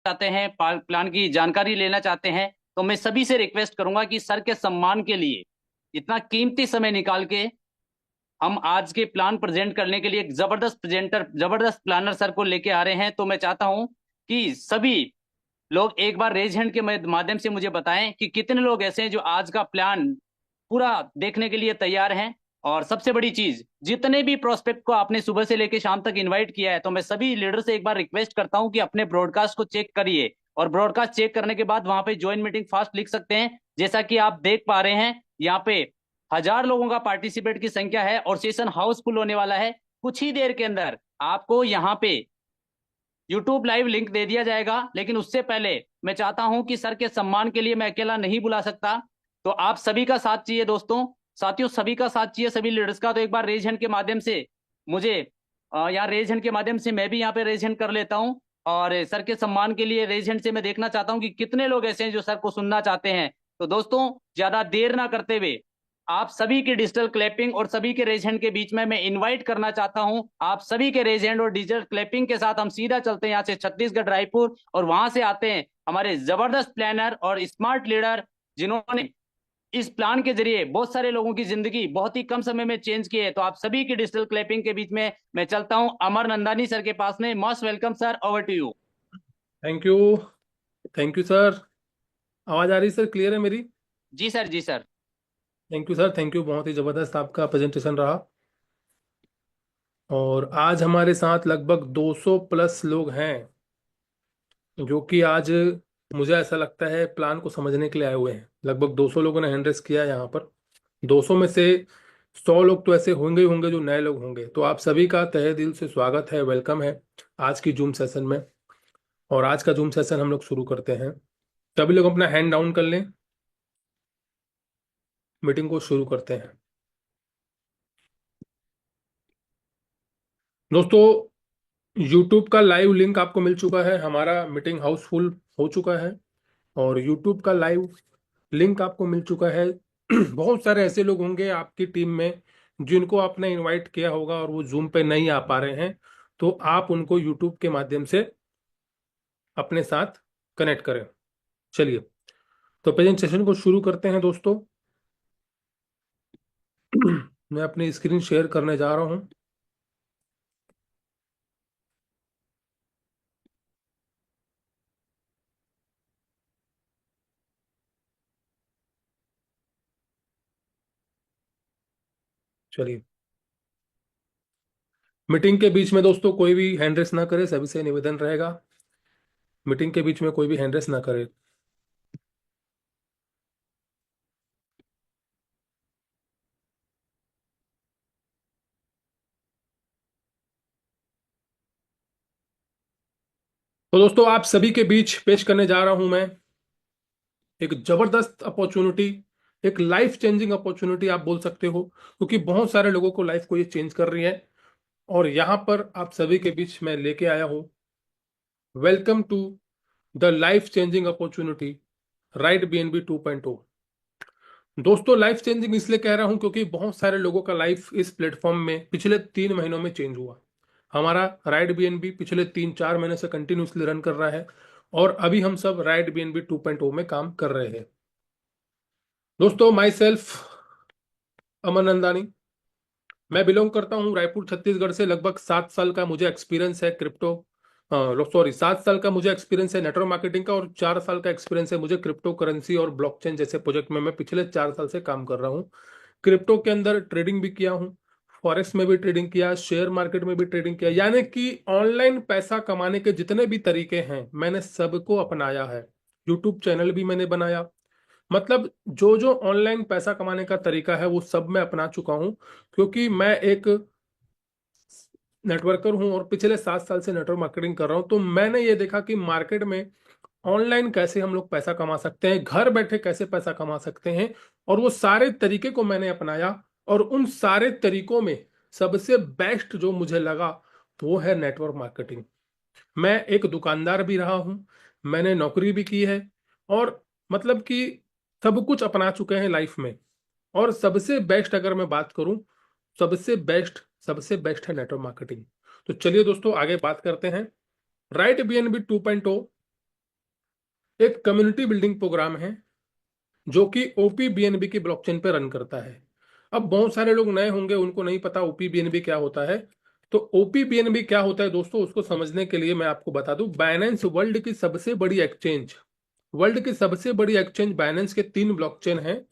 चाहते हैं, प्लान की जानकारी लेना चाहते हैं, तो मैं सभी से रिक्वेस्ट करूंगा कि सर के सम्मान के लिए इतना कीमती समय निकाल के हम आज के प्लान प्रेजेंट करने के लिए एक जबरदस्त प्लानर सर को लेके आ रहे हैं। तो मैं चाहता हूं कि सभी लोग एक बार रेज हैंड के माध्यम से मुझे बताएं कि कितने लोग ऐसे हैं जो आज का प्लान पूरा देखने के लिए तैयार हैं। और सबसे बड़ी चीज, जितने भी प्रोस्पेक्ट को आपने सुबह से लेकर शाम तक इनवाइट किया है, तो मैं सभी लीडर से एक बार रिक्वेस्ट करता हूं कि अपने ब्रॉडकास्ट को चेक करिए, और ब्रॉडकास्ट चेक करने के बाद वहां पे ज्वाइन मीटिंग फास्ट लिख सकते हैं। जैसा कि आप देख पा रहे हैं, यहाँ पे 1,000 लोगों का पार्टिसिपेट की संख्या है और सेशन हाउसफुल होने वाला है। कुछ ही देर के अंदर आपको यहाँ पे यूट्यूब लाइव लिंक दे दिया जाएगा, लेकिन उससे पहले मैं चाहता हूं कि सर के सम्मान के लिए मैं अकेला नहीं बुला सकता, तो आप सभी का साथ चाहिए दोस्तों, साथियों, सभी का साथ चाहिए, सभी लीडर्स का। तो एक बार रेज हैंड के माध्यम से मुझे यहाँ रेज हैंड के माध्यम से मैं भी यहाँ पे रेज हैंड कर लेता हूँ। और सर के सम्मान के लिए रेज हैंड से मैं देखना चाहता हूँ कि कितने लोग ऐसे हैं जो सर को सुनना चाहते हैं। तो दोस्तों, ज्यादा देर ना करते हुए आप सभी की डिजिटल क्लैपिंग और सभी के रेज हैंड के बीच में मैं इनवाइट करना चाहता हूं। आप सभी के रेज हैंड और डिजिटल क्लैपिंग के साथ हम सीधा चलते हैं यहाँ से छत्तीसगढ़ रायपुर, और वहां से आते हैं हमारे जबरदस्त प्लानर और स्मार्ट लीडर, जिन्होंने इस प्लान के जरिए बहुत सारे लोगों की जिंदगी बहुत ही कम समय में चेंज की है। तो आप सभी की डिजिटल क्लैपिंग के बीच में मैं चलता हूं अमर नंदानी सर के पास में। Most welcome sir, over to you. Thank you. Thank you sir. आवाज आ रही सर? क्लियर है मेरी? जी सर, जी sir. Thank you sir, thank you. बहुत ही ज़बरदस्त आपका प्रेजेंटेशन रहा। और आज हमारे साथ लगभग 200 प्लस लोग हैं, जो कि आज मुझे ऐसा लगता है प्लान को समझने के लिए आए हुए हैं। लगभग 200 लोगों ने हैंड रेस किया है यहाँ पर। 200 में से 100 लोग तो ऐसे होंगे ही होंगे जो नए लोग होंगे। तो आप सभी का तहे दिल से स्वागत है, वेलकम है आज की जूम सेशन में। और आज का जूम सेशन हम लोग शुरू करते हैं। सभी लोग अपना हैंड डाउन कर लें, मीटिंग को शुरू करते हैं। दोस्तों, यूट्यूब का लाइव लिंक आपको मिल चुका है। हमारा मीटिंग हाउसफुल हो चुका है और यूट्यूब का लाइव लिंक आपको मिल चुका है। बहुत सारे ऐसे लोग होंगे आपकी टीम में जिनको आपने इनवाइट किया होगा और वो जूम पे नहीं आ पा रहे हैं, तो आप उनको यूट्यूब के माध्यम से अपने साथ कनेक्ट करें। चलिए, तो प्रेजेंटेशन को शुरू करते हैं दोस्तों। मैं अपनी स्क्रीन शेयर करने जा रहा हूं। चलिए, मीटिंग के बीच में दोस्तों कोई भी हैंड रेस ना करे, सभी से निवेदन रहेगा मीटिंग के बीच में कोई भी हैंड रेस ना करे। तो दोस्तों, आप सभी के बीच पेश करने जा रहा हूं मैं एक जबरदस्त अपॉर्चुनिटी, एक लाइफ चेंजिंग अपॉर्चुनिटी आप बोल सकते हो, क्योंकि बहुत सारे लोगों को लाइफ को ये चेंज कर रही है। और यहां पर आप सभी के बीच मैं लेके आया हूं, welcome to the life changing opportunity right BNB 2.0। दोस्तों, लाइफ चेंजिंग इसलिए कह रहा हूं क्योंकि बहुत सारे लोगों का लाइफ इस प्लेटफॉर्म में पिछले 3 महीनों में चेंज हुआ। हमारा राइट बीएनबी पिछले 3-4 महीने से कंटिन्यूसली रन कर रहा है और अभी हम सब राइट बीएनबी 2.0 में काम कर रहे हैं। दोस्तों, माई सेल्फ अमर नंदानी, मैं बिलोंग करता हूं रायपुर छत्तीसगढ़ से। लगभग 7 साल का मुझे एक्सपीरियंस है क्रिप्टो, सॉरी 7 साल का मुझे एक्सपीरियंस है नेटवर्क मार्केटिंग का, और 4 साल का एक्सपीरियंस है मुझे क्रिप्टो करेंसी और ब्लॉकचेन जैसे प्रोजेक्ट में। मैं पिछले 4 साल से काम कर रहा हूँ। क्रिप्टो के अंदर ट्रेडिंग भी किया हूँ, फॉरेक्स में भी ट्रेडिंग किया, शेयर मार्केट में भी ट्रेडिंग किया, यानी कि ऑनलाइन पैसा कमाने के जितने भी तरीके हैं मैंने सबको अपनाया है। यूट्यूब चैनल भी मैंने बनाया। मतलब जो जो ऑनलाइन पैसा कमाने का तरीका है वो सब मैं अपना चुका हूं, क्योंकि मैं एक नेटवर्कर हूं और पिछले 7 साल से नेटवर्क मार्केटिंग कर रहा हूं। तो मैंने ये देखा कि मार्केट में ऑनलाइन कैसे हम लोग पैसा कमा सकते हैं, घर बैठे कैसे पैसा कमा सकते हैं, और वो सारे तरीके को मैंने अपनाया। और उन सारे तरीकों में सबसे बेस्ट जो मुझे लगा वो है नेटवर्क मार्केटिंग। मैं एक दुकानदार भी रहा हूं, मैंने नौकरी भी की है, और मतलब कि सब कुछ अपना चुके हैं लाइफ में। और सबसे बेस्ट अगर मैं बात करूं, सबसे बेस्ट है नेटवर्क मार्केटिंग। तो चलिए दोस्तों, आगे बात करते हैं। राइट बीएनबी 2.0 एक कम्युनिटी बिल्डिंग प्रोग्राम है जो कि ओपीबीएनबी की ब्लॉकचेन पे रन करता है। अब बहुत सारे लोग नए होंगे, उनको नहीं पता ओपीबीएनबी क्या होता है। तो ओपीबीएनबी क्या होता है दोस्तों, उसको समझने के लिए मैं आपको बता दूं, बाइनेंस वर्ल्ड की सबसे बड़ी एक्सचेंज बाइनेंस के तीन ब्लॉकचेन हैं।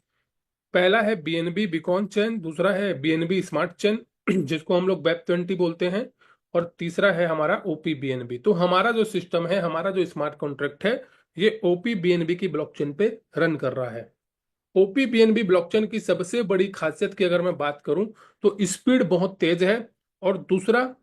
पहला है बीएनबी बीकॉन चेन, दूसरा है बीएनबी स्मार्ट चेन जिसको हम लोग वेब 20 बोलते हैं, और तीसरा है हमारा ओपीबीएनबी। तो हमारा जो सिस्टम है, हमारा जो स्मार्ट कॉन्ट्रैक्ट है, ये ओपीबीएनबी की ब्लॉकचेन पे रन कर रहा है। ओपीबीएनबी ब्लॉकचेन की सबसे बड़ी खासियत की अगर मैं बात करूं तो स्पीड बहुत तेज है, और दूसरा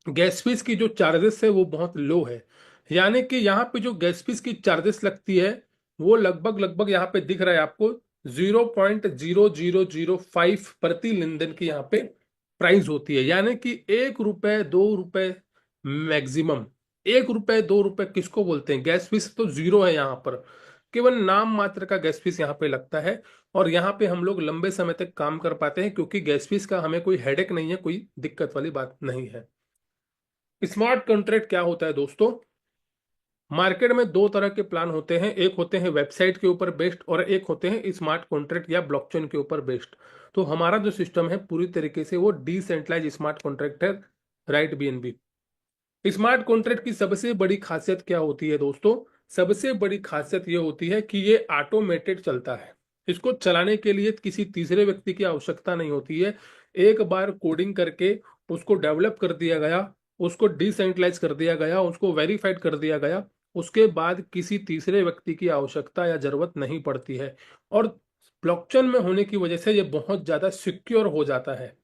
गैस फीस की जो चार्जेस है वो बहुत लो है। यानी कि यहाँ पे जो गैस फीस की चार्जेस लगती है वो लगभग लगभग यहाँ पे दिख रहा है आपको 0.0005 प्रति लेन देन की यहाँ पे प्राइस होती है। यानी कि 1 रुपए 2 रुपए मैक्सिमम, 1 रुपए 2 रुपए किसको बोलते हैं, गैस फीस तो जीरो है यहाँ पर, केवल नाम मात्र का गैस फीस यहाँ पे लगता है। और यहाँ पे हम लोग लंबे समय तक काम कर पाते हैं क्योंकि गैस फीस का हमें कोई हेडेक नहीं है, कोई दिक्कत वाली बात नहीं है। स्मार्ट कॉन्ट्रैक्ट क्या होता है दोस्तों, मार्केट में दो तरह के प्लान होते हैं, एक होते हैं वेबसाइट के ऊपर बेस्ड और एक होते हैं स्मार्ट कॉन्ट्रैक्ट या ब्लॉकचेन के ऊपर बेस्ड। तो हमारा जो सिस्टम है पूरी तरीके से वो डिसेंट्रलाइज स्मार्ट कॉन्ट्रैक्ट है, राइट बीएनबी। स्मार्ट कॉन्ट्रैक्ट की सबसे बड़ी खासियत क्या होती है दोस्तों, सबसे बड़ी खासियत ये होती है कि ये ऑटोमेटेड चलता है। इसको चलाने के लिए किसी तीसरे व्यक्ति की आवश्यकता नहीं होती है। एक बार कोडिंग करके उसको डेवलप कर दिया गया, उसको डिसेंट्रलाइज कर दिया गया, उसको वेरीफाइड कर दिया गया, उसके बाद किसी तीसरे व्यक्ति की आवश्यकता या जरूरत नहीं पड़ती है। और ब्लॉकचेन में होने की वजह से ये बहुत ज्यादा सिक्योर हो जाता है,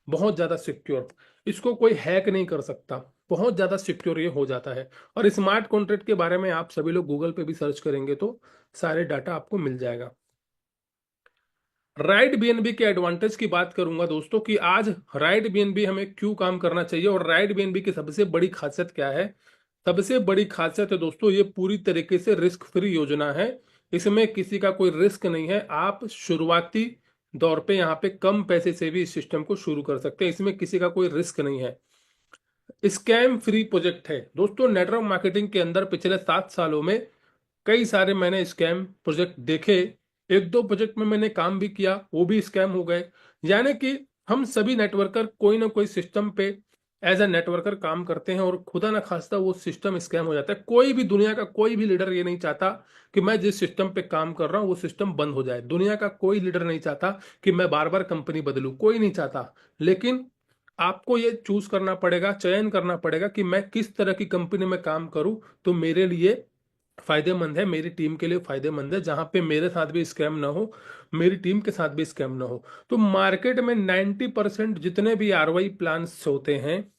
बहुत ज्यादा सिक्योर। इसको कोई हैक नहीं कर सकता, बहुत ज्यादा सिक्योर ये हो जाता है। और स्मार्ट कॉन्ट्रैक्ट के बारे में आप सभी लोग गूगल पे भी सर्च करेंगे तो सारे डाटा आपको मिल जाएगा। राइट बीएनबी के एडवांटेज की बात करूंगा दोस्तों कि आज राइट बीएनबी हमें क्यों काम करना चाहिए और राइट बीएनबी की सबसे बड़ी खासियत क्या है। सबसे बड़ी खासियत है दोस्तों, ये पूरी तरीके से रिस्क फ्री योजना है। इसमें किसी का कोई रिस्क नहीं है। आप शुरुआती दौर पे यहाँ पे कम पैसे से भी इस सिस्टम को शुरू कर सकते हैं, इसमें किसी का कोई रिस्क नहीं है। स्कैम फ्री प्रोजेक्ट है दोस्तों। नेटवर्क मार्केटिंग के अंदर पिछले 7 सालों में कई सारे मैंने स्कैम प्रोजेक्ट देखे, एक दो प्रोजेक्ट में मैंने काम भी किया, वो भी स्कैम हो गए। यानी कि हम सभी नेटवर्कर कोई ना कोई सिस्टम पे एज ए नेटवर्कर काम करते हैं और खुदा ना खास्ता वो सिस्टम स्कैम हो जाता है। कोई भी दुनिया का कोई भी लीडर ये नहीं चाहता कि मैं जिस सिस्टम पे काम कर रहा हूँ वो सिस्टम बंद हो जाए। दुनिया का कोई लीडर नहीं चाहता कि मैं बार बार कंपनी बदलूं, कोई नहीं चाहता। लेकिन आपको ये चूज करना पड़ेगा, चयन करना पड़ेगा कि मैं किस तरह की कंपनी में काम करूं तो मेरे लिए फायदेमंद है, मेरी टीम के लिए फायदेमंद है, जहां पे मेरे साथ भी स्कैम ना हो, मेरी टीम के साथ भी स्कैम ना हो। तो मार्केट में 90% जितने भी आरओआई प्लान्स होते हैं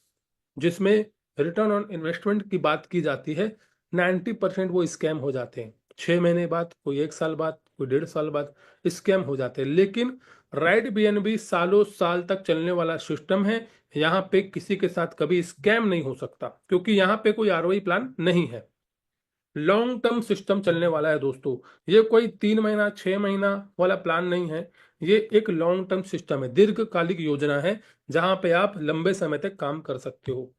जिसमें रिटर्न ऑन इन्वेस्टमेंट की बात की जाती है, 90% वो स्कैम हो जाते हैं। 6 महीने बाद, कोई 1 साल बाद, कोई 1.5 साल बाद स्कैम हो जाते हैं। लेकिन राइट बीएनबी सालों साल तक चलने वाला सिस्टम है। यहाँ पे किसी के साथ कभी स्कैम नहीं हो सकता क्योंकि यहाँ पे कोई आरओआई प्लान नहीं है। लॉन्ग टर्म सिस्टम चलने वाला है दोस्तों। ये कोई 3 महीना 6 महीना वाला प्लान नहीं है, ये एक लॉन्ग टर्म सिस्टम है, दीर्घकालिक योजना है जहां पे आप लंबे समय तक काम कर सकते हो।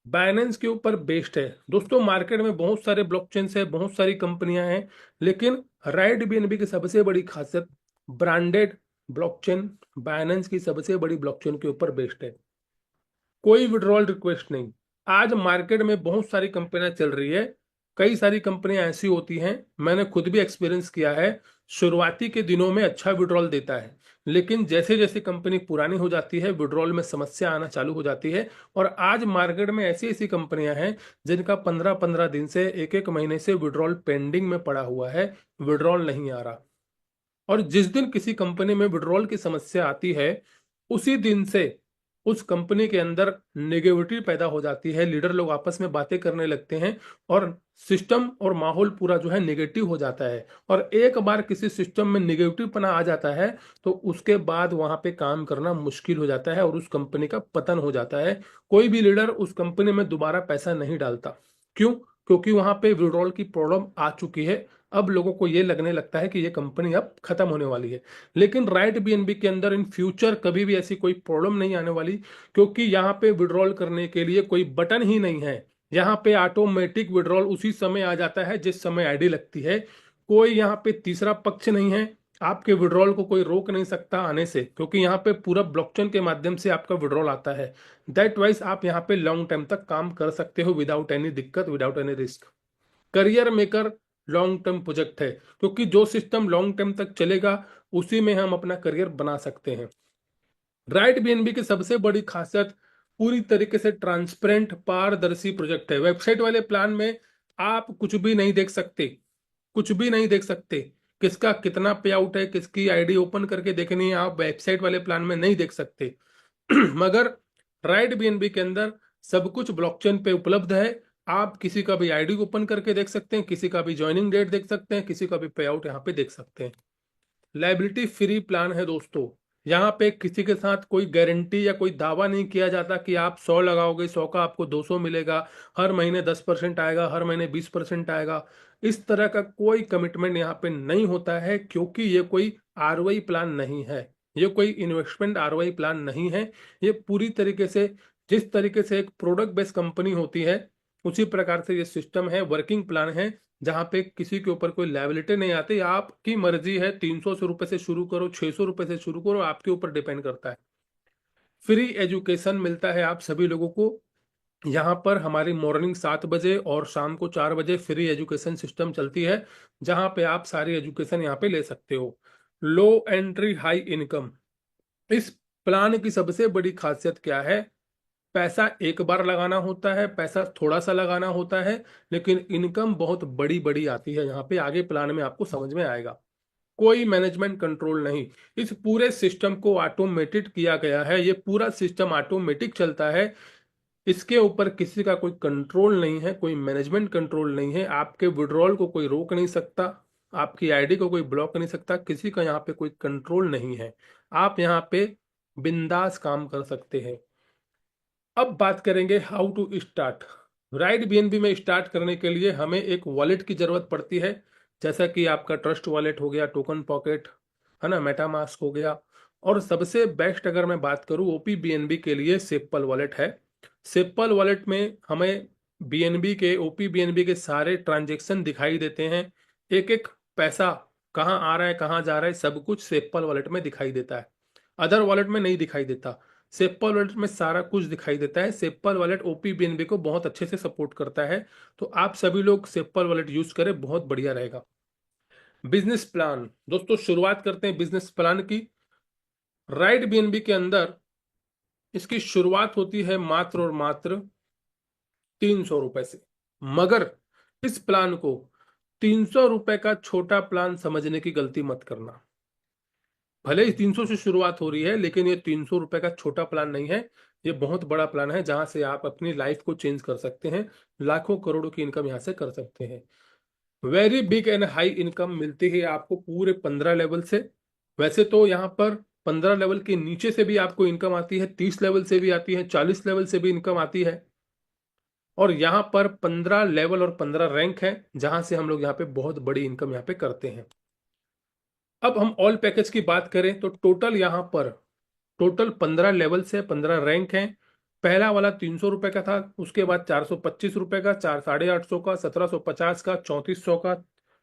बाइनेंस के ऊपर बेस्ड है दोस्तों। मार्केट में बहुत सारे ब्लॉकचेन है, बहुत सारी कंपनियां हैं, लेकिन राइट बीएनबी की सबसे बड़ी खासियत ब्रांडेड ब्लॉकचेन, बाइनेंस की सबसे बड़ी ब्लॉकचेन के ऊपर बेस्ड है। कोई विड्रॉल रिक्वेस्ट नहीं। आज मार्केट में बहुत सारी कंपनियां चल रही है, कई सारी कंपनियां ऐसी होती हैं, मैंने खुद भी एक्सपीरियंस किया है, शुरुआती के दिनों में अच्छा विड्रॉल देता है, लेकिन जैसे जैसे कंपनी पुरानी हो जाती है विड्रॉल में समस्या आना चालू हो जाती है। और आज मार्केट में ऐसी ऐसी कंपनियां हैं जिनका 15-15 दिन से 1-1 महीने से विड्रॉल पेंडिंग में पड़ा हुआ है, विड्रॉल नहीं आ रहा। और जिस दिन किसी कंपनी में विड्रॉल की समस्या आती है उसी दिन से उस कंपनी के अंदर नेगेटिविटी पैदा हो जाती है, लीडर लोग आपस में बातें करने लगते हैं और सिस्टम और माहौल पूरा जो है नेगेटिव हो जाता है। और एक बार किसी सिस्टम में नेगेटिव पना आ जाता है तो उसके बाद वहां पे काम करना मुश्किल हो जाता है और उस कंपनी का पतन हो जाता है। कोई भी लीडर उस कंपनी में दोबारा पैसा नहीं डालता। क्यों? क्योंकि वहां पे विड्रॉल की प्रॉब्लम आ चुकी है। अब लोगों को ये लगने लगता है कि ये कंपनी अब खत्म होने वाली है। लेकिन राइट बीएनबी के अंदर इन फ्यूचर कभी भी ऐसी कोई प्रॉब्लम नहीं आने वाली, क्योंकि यहाँ पे विड्रॉल करने के लिए कोई बटन ही नहीं है। यहाँ पे ऑटोमेटिक विड्रॉल उसी समय आ जाता है जिस समय आईडी लगती है। कोई यहाँ पे तीसरा पक्ष नहीं है, आपके विड्रॉल को कोई रोक नहीं सकता आने से, क्योंकि यहाँ पे पूरा ब्लॉकचेन के माध्यम से आपका विड्रॉल आता है। दैट वाइज आप यहाँ पे लॉन्ग टाइम तक काम कर सकते हो विदाउट एनी दिक्कत, without any risk. Career maker long term project है, क्योंकि जो सिस्टम लॉन्ग टर्म तक चलेगा उसी में हम अपना करियर बना सकते हैं। राइट बीएनबी की सबसे बड़ी खासियत पूरी तरीके से ट्रांसपेरेंट पारदर्शी प्रोजेक्ट है। वेबसाइट वाले प्लान में आप कुछ भी नहीं देख सकते, कुछ भी नहीं देख सकते। किसका कितना पे आउट है, किसकी आईडी ओपन करके देखनी है, आप वेबसाइट वाले प्लान में नहीं देख सकते। मगर राइट बीएनबी के अंदर सब कुछ ब्लॉकचेन पे उपलब्ध है। आप किसी का भी आईडी ओपन करके देख सकते हैं, किसी का भी ज्वाइनिंग डेट देख सकते हैं, किसी का भी पे आउट यहाँ पे देख सकते हैं। लाइबिलिटी फ्री प्लान है दोस्तों। यहाँ पे किसी के साथ कोई गारंटी या कोई दावा नहीं किया जाता कि आप 100 लगाओगे 100 का आपको 200 मिलेगा, हर महीने 10% आएगा, हर महीने 20% आएगा। इस तरह का कोई कमिटमेंट यहाँ पे नहीं होता है, क्योंकि ये कोई आरओआई प्लान नहीं है, ये कोई इन्वेस्टमेंट आरओआई प्लान नहीं है। ये पूरी तरीके से जिस तरीके से एक प्रोडक्ट बेस्ड कंपनी होती है उसी प्रकार से ये सिस्टम है, वर्किंग प्लान है, जहां पे किसी के ऊपर कोई लायबिलिटी नहीं आती। आपकी मर्जी है, 300 रुपए से शुरू करो, 600 रुपए से शुरू करो, आपके ऊपर डिपेंड करता है। फ्री एजुकेशन मिलता है आप सभी लोगों को। यहाँ पर हमारी मॉर्निंग 7 बजे और शाम को 4 बजे फ्री एजुकेशन सिस्टम चलती है, जहाँ पे आप सारी एजुकेशन यहाँ पे ले सकते हो। लो एंट्री हाई इनकम, इस प्लान की सबसे बड़ी खासियत क्या है? पैसा एक बार लगाना होता है, पैसा थोड़ा सा लगाना होता है, लेकिन इनकम बहुत बड़ी बड़ी आती है। यहाँ पे आगे प्लान में आपको समझ में आएगा। कोई मैनेजमेंट कंट्रोल नहीं, इस पूरे सिस्टम को ऑटोमेटेड किया गया है। ये पूरा सिस्टम ऑटोमेटिक चलता है, इसके ऊपर किसी का कोई कंट्रोल नहीं है, कोई मैनेजमेंट कंट्रोल नहीं है। आपके विड्रॉल को कोई रोक नहीं सकता, आपकी आईडी को कोई ब्लॉक नहीं सकता, किसी का यहाँ पे कोई कंट्रोल नहीं है। आप यहाँ पे बिंदास काम कर सकते हैं। अब बात करेंगे how to start. Right BNB में स्टार्ट करने के लिए हमें एक वॉलेट की जरूरत पड़ती है, जैसा कि आपका ट्रस्ट वॉलेट हो गया, टोकन पॉकेट है ना, मेटामास्क हो गया। और सबसे बेस्ट अगर मैं बात करूं ओपी बीएनबी के लिए सिंपल वॉलेट है। सिंपल वॉलेट में हमें बीएनबी के ओपी बीएनबी के सारे ट्रांजेक्शन दिखाई देते हैं। एक एक पैसा कहाँ आ रहा है कहाँ जा रहा है सब कुछ सिंपल वॉलेट में दिखाई देता है, अदर वॉलेट में नहीं दिखाई देता। सेप्पल वॉलेट में सारा कुछ दिखाई देता है। सेप्पल वॉलेट ओपी बीएनबी को बहुत अच्छे से सपोर्ट करता है, तो आप सभी लोग सेप्पल वॉलेट यूज करें, बहुत बढ़िया रहेगा। बिजनेस प्लान दोस्तों, शुरुआत करते हैं बिजनेस प्लान की। राइट बीएनबी के अंदर इसकी शुरुआत होती है मात्र और मात्र 300 रुपए से। मगर इस प्लान को 300 रुपए का छोटा प्लान समझने की गलती मत करना। भले ही 300 से शुरुआत हो रही है, लेकिन ये 300 रुपए का छोटा प्लान नहीं है, ये बहुत बड़ा प्लान है, जहां से आप अपनी लाइफ को चेंज कर सकते हैं, लाखों करोड़ों की इनकम यहां से कर सकते हैं। Very big and high income मिलती है आपको पूरे 15 लेवल से। वैसे तो यहाँ पर 15 लेवल के नीचे से भी आपको इनकम आती है, 30 लेवल से भी आती है, 40 लेवल से भी इनकम आती है। और यहाँ पर 15 लेवल और 15 रैंक है, जहां से हम लोग यहाँ पे बहुत बड़ी इनकम यहाँ पे करते हैं। अब हम ऑल पैकेज की बात करें तो टोटल यहाँ पर टोटल 15 लेवल से 15 रैंक हैं। पहला वाला 300 रुपए का था, उसके बाद 425 रुपए का, 850 का, 1750 का, 3400 का,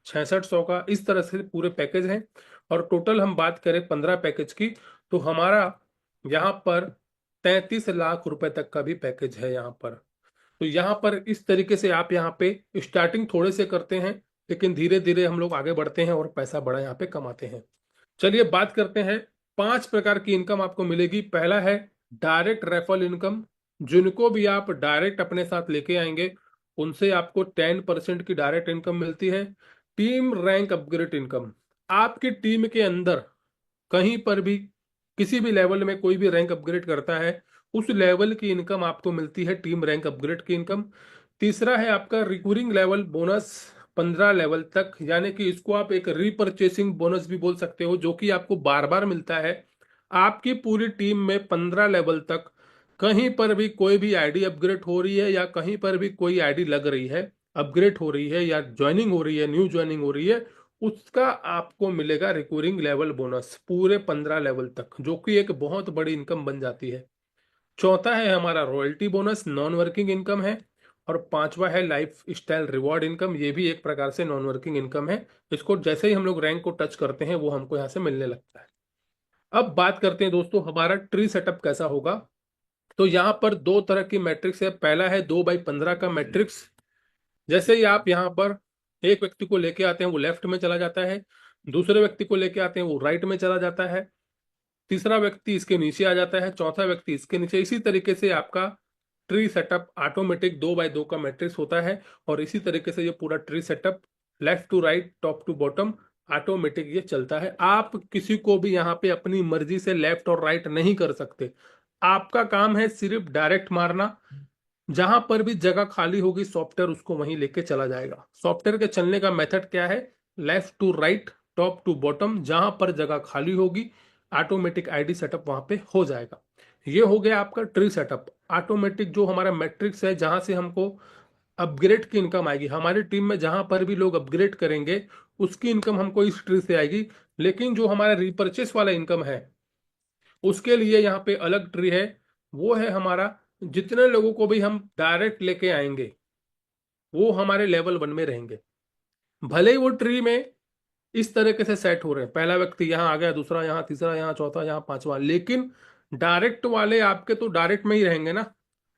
6600 का, इस तरह से पूरे पैकेज हैं। और टोटल हम बात करें 15 पैकेज की, तो हमारा यहाँ पर 33 लाख रुपए तक का भी पैकेज है यहाँ पर। तो यहाँ पर इस तरीके से आप यहाँ पे स्टार्टिंग थोड़े से करते हैं, लेकिन धीरे धीरे हम लोग आगे बढ़ते हैं और पैसा बड़ा यहाँ पे कमाते हैं। चलिए बात करते हैं, 5 प्रकार की इनकम आपको मिलेगी। पहला है डायरेक्ट रेफरल इनकम, जिनको भी आप डायरेक्ट अपने साथ लेके आएंगे उनसे आपको 10% की डायरेक्ट इनकम मिलती है। टीम रैंक अपग्रेड इनकम, आपकी टीम के अंदर कहीं पर भी किसी भी लेवल में कोई भी रैंक अपग्रेड करता है, उस लेवल की इनकम आपको मिलती है, टीम रैंक अपग्रेड की इनकम। तीसरा है आपका रिकरिंग लेवल बोनस 15 लेवल तक, यानी कि इसको आप एक रीपरचेसिंग बोनस भी बोल सकते हो, जो कि आपको बार बार मिलता है। आपकी पूरी टीम में 15 लेवल तक कहीं पर भी कोई भी आईडी अपग्रेड हो रही है या कहीं पर भी कोई आईडी लग रही है, अपग्रेड हो रही है या ज्वाइनिंग हो रही है, न्यू ज्वाइनिंग हो रही है, उसका आपको मिलेगा रिकरिंग लेवल बोनस पूरे 15 लेवल तक, जो कि एक बहुत बड़ी इनकम बन जाती है। चौथा है हमारा royalty bonus, non working income है। और पांचवा है लाइफ स्टाइल रिवॉर्ड इनकम। ये भी एक प्रकार से नॉन वर्किंग इनकम है। इसको जैसे ही हम लोग रैंक को टच करते हैं वो हमको यहाँ से मिलने लगता है। अब बात करते हैं दोस्तों हमारा ट्री सेटअप कैसा होगा। तो यहाँ पर दो तरह की मैट्रिक्स है। पहला है 2/15 का मैट्रिक्स। जैसे ही आप यहाँ पर एक व्यक्ति को लेके आते हैं वो लेफ्ट में चला जाता है, दूसरे व्यक्ति को लेके आते हैं वो राइट में चला जाता है, तीसरा व्यक्ति इसके नीचे आ जाता है, चौथा व्यक्ति इसके नीचे। इसी तरीके से आपका ट्री सेटअप ऑटोमेटिक 2/2 का मैट्रिक्स होता है। और इसी तरीके से ये पूरा tree setup left to right top to bottom automatic ये चलता है। आप किसी को भी यहाँ पे अपनी मर्जी से लेफ्ट और राइट नहीं कर सकते। आपका काम है सिर्फ डायरेक्ट मारना। जहां पर भी जगह खाली होगी सॉफ्टवेयर उसको वहीं लेके चला जाएगा। सॉफ्टवेयर के चलने का मेथड क्या है, left to right top to bottom, जहां पर जगह खाली होगी ऑटोमेटिक आईडी सेटअप वहां पे हो जाएगा। ये हो गया आपका ट्री सेटअप। ऑटोमेटिक जो हमारा मैट्रिक्स है जहां से हमको अपग्रेड की इनकम आएगी, हमारी टीम में जहां पर भी लोग अपग्रेड करेंगे उसकी इनकम हमको इस ट्री से आएगी। लेकिन जो हमारा रिपर्चेस वाला इनकम है उसके लिए यहाँ पे अलग ट्री है। वो है हमारा जितने लोगों को भी हम डायरेक्ट लेके आएंगे वो हमारे लेवल 1 में रहेंगे। भले ही वो ट्री में इस तरीके से सेट हो रहे हैं, पहला व्यक्ति यहाँ आ गया, दूसरा यहाँ, तीसरा यहाँ, चौथा यहाँ, पांचवा, लेकिन डायरेक्ट वाले आपके तो डायरेक्ट में ही रहेंगे ना।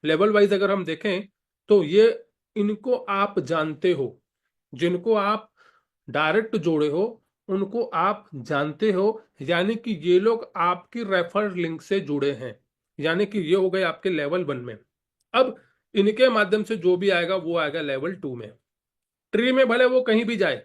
लेवल वाइज अगर हम देखें तो ये इनको आप जानते हो, जिनको आप डायरेक्ट जोड़े हो उनको आप जानते हो, यानी कि ये लोग आपकी रेफर लिंक से जुड़े हैं। यानी कि ये हो गए आपके लेवल 1 में। अब इनके माध्यम से जो भी आएगा वो आएगा लेवल 2 में। ट्री में भले वो कहीं भी जाए,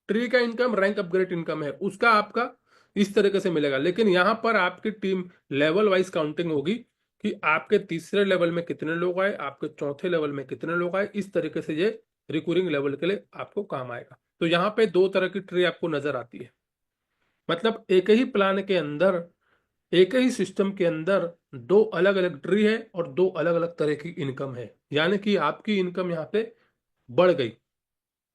ट्री का इनकम रैंक अपग्रेड इनकम है, उसका आपका इस तरीके से मिलेगा। लेकिन यहां पर आपकी टीम लेवल वाइज काउंटिंग होगी कि आपके तीसरे लेवल में कितने लोग आए, आपके चौथे लेवल में कितने लोग आए। इस तरीके से ये रिकरिंग लेवल के लिए आपको काम आएगा। तो यहाँ पे दो तरह की ट्री आपको नजर आती है। मतलब एक ही प्लान के अंदर, एक ही सिस्टम के अंदर दो अलग अलग ट्री है और दो अलग अलग तरह की इनकम है। यानी कि आपकी इनकम यहाँ पे बढ़ गई।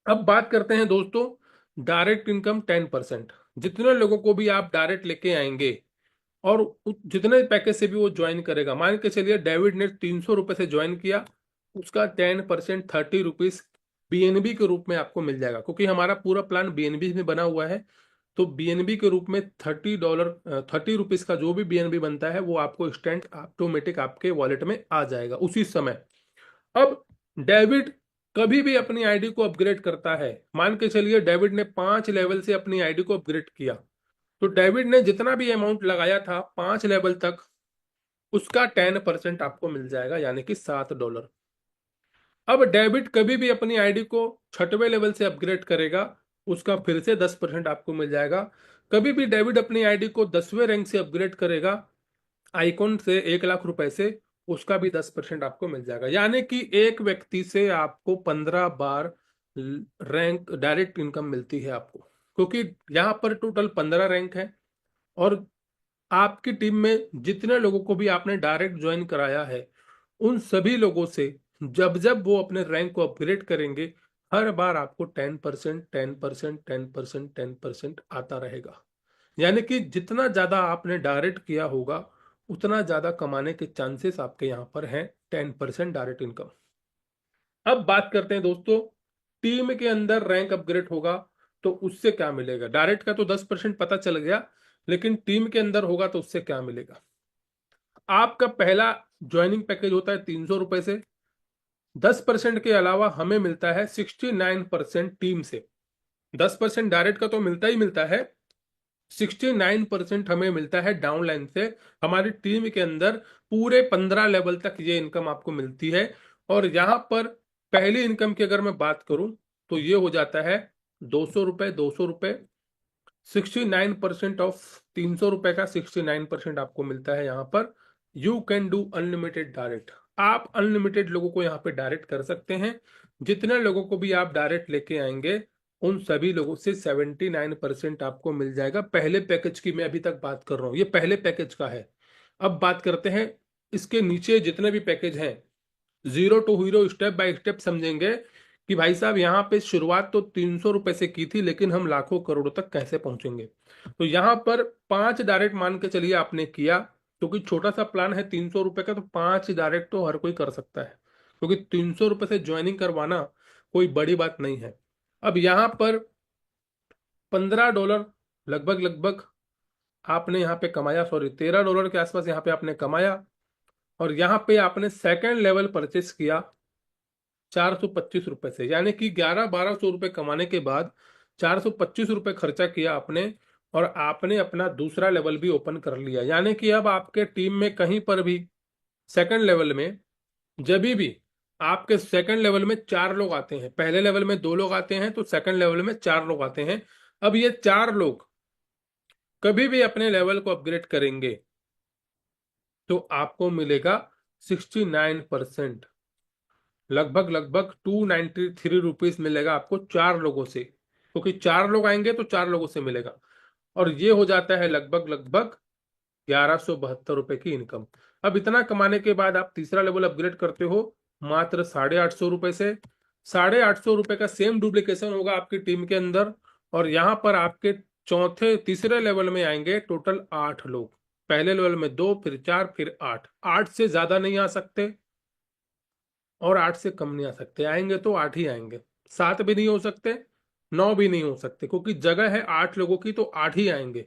अब बात करते हैं दोस्तों डायरेक्ट इनकम 10%। जितने लोगों को भी आप डायरेक्ट लेके आएंगे और जितने पैकेज से भी वो ज्वाइन करेगा, मान के चलिए डेविड ने 300 रुपए से ज्वाइन किया, उसका 10% 30 रुपीज बीएनबी के रूप में आपको मिल जाएगा। क्योंकि हमारा पूरा प्लान बीएनबी में बना हुआ है, तो बीएनबी के रूप में $30 30 रुपीज का जो भी बीएनबी बनता है वो आपको इंस्टेंट ऑटोमेटिक आपके वॉलेट में आ जाएगा उसी समय। अब डेविड कभी भी अपनी आईडी को अपग्रेड करता है, मान के चलिए डेविड ने 5 लेवल से अपनी आईडी को अपग्रेड किया, तो डेविड ने जितना भी अमाउंट लगाया था 5 लेवल तक उसका 10% आपको मिल जाएगा, यानी कि $7। अब डेविड कभी भी अपनी आईडी को 6वें लेवल से अपग्रेड करेगा, उसका फिर से 10% आपको मिल जाएगा। कभी भी डेविड अपनी आईडी को 10वें रैंक से अपग्रेड करेगा आइकॉन से 1 लाख रुपए से, उसका भी 10% आपको मिल जाएगा। यानी कि एक व्यक्ति से आपको 15 बार रैंक डायरेक्ट इनकम मिलती है आपको। क्योंकि यहाँ पर टोटल 15 रैंक है और आपकी टीम में जितने लोगों को भी आपने डायरेक्ट ज्वाइन कराया है उन सभी लोगों से जब जब वो अपने रैंक को अपग्रेड करेंगे हर बार आपको 10% 10% 10% 10% आता रहेगा। यानी कि जितना ज्यादा आपने डायरेक्ट किया होगा उतना ज्यादा कमाने के चांसेस आपके यहाँ पर हैं। 10% डायरेक्ट इनकम। अब बात करते हैं दोस्तों टीम के अंदर रैंक अपग्रेड होगा तो उससे क्या मिलेगा। डायरेक्ट का तो 10% पता चल गया, लेकिन टीम के अंदर होगा तो उससे क्या मिलेगा। आपका पहला ज्वाइनिंग पैकेज होता है 300 रुपए से। 10% के अलावा हमें मिलता है 69% टीम से। 10% डायरेक्ट का तो मिलता ही मिलता है, 69% हमें मिलता है डाउनलाइन से। हमारी टीम के अंदर पूरे 15 लेवल तक ये इनकम आपको मिलती है। और यहां पर पहली इनकम की अगर मैं बात करूं तो ये हो जाता है 200 रुपए। 200 रुपए 69% ऑफ 300 रुपए का 69% आपको मिलता है यहाँ पर। You can do unlimited direct. आप अनलिमिटेड लोगों को यहाँ पे डायरेक्ट कर सकते हैं। जितने लोगों को भी आप डायरेक्ट लेके आएंगे उन सभी लोगों से 79% आपको मिल जाएगा। पहले पैकेज की मैं अभी तक बात कर रहा हूँ, ये पहले पैकेज का है। अब बात करते हैं इसके नीचे जितने भी पैकेज हैं, zero to hero step by step समझेंगे कि भाई साहब यहाँ पे शुरुआत तो 300 रुपए से की थी लेकिन हम लाखों करोड़ों तक कैसे पहुंचेंगे। तो यहाँ पर 5 डायरेक्ट मान के चलिए आपने किया, क्योंकि छोटा सा प्लान है 300 रुपए का, तो 5 डायरेक्ट तो हर कोई कर सकता है। क्योंकि 300 रुपये से ज्वाइनिंग करवाना कोई बड़ी बात नहीं है। अब यहाँ पर $15 लगभग लगभग आपने यहाँ पे कमाया, सॉरी $13 के आसपास यहाँ पे आपने कमाया। और यहाँ पे आपने सेकेंड लेवल परचेस किया 425 रुपए से, यानी कि 1100-1200 रुपए कमाने के बाद 425 रुपए खर्चा किया आपने, और आपने अपना दूसरा लेवल भी ओपन कर लिया। यानी कि अब आपके टीम में कहीं पर भी सेकंड लेवल में, जब भी आपके सेकंड लेवल में 4 लोग आते हैं, पहले लेवल में 2 लोग आते हैं तो सेकंड लेवल में 4 लोग आते हैं। अब ये 4 लोग कभी भी अपने लेवल को अपग्रेड करेंगे तो आपको मिलेगा 69%, लगभग लगभग 293 रुपीज मिलेगा आपको 4 लोगों से, क्योंकि 4 लोग आएंगे तो 4 लोगों से मिलेगा। और ये हो जाता है लगभग लगभग 1172 रुपए की इनकम। अब इतना कमाने के बाद आप तीसरा लेवल अपग्रेड करते हो मात्र 850 रुपए से। 850 रुपए का सेम डुप्लीकेशन होगा आपकी टीम के अंदर, और यहाँ पर आपके तीसरे लेवल में आएंगे टोटल 8 लोग। पहले लेवल में 2, फिर 4, फिर 8। 8 से ज्यादा नहीं आ सकते और 8 से कम नहीं आ सकते, आएंगे तो 8 ही आएंगे। 7 भी नहीं हो सकते, 9 भी नहीं हो सकते, क्योंकि जगह है 8 लोगों की तो 8 ही आएंगे।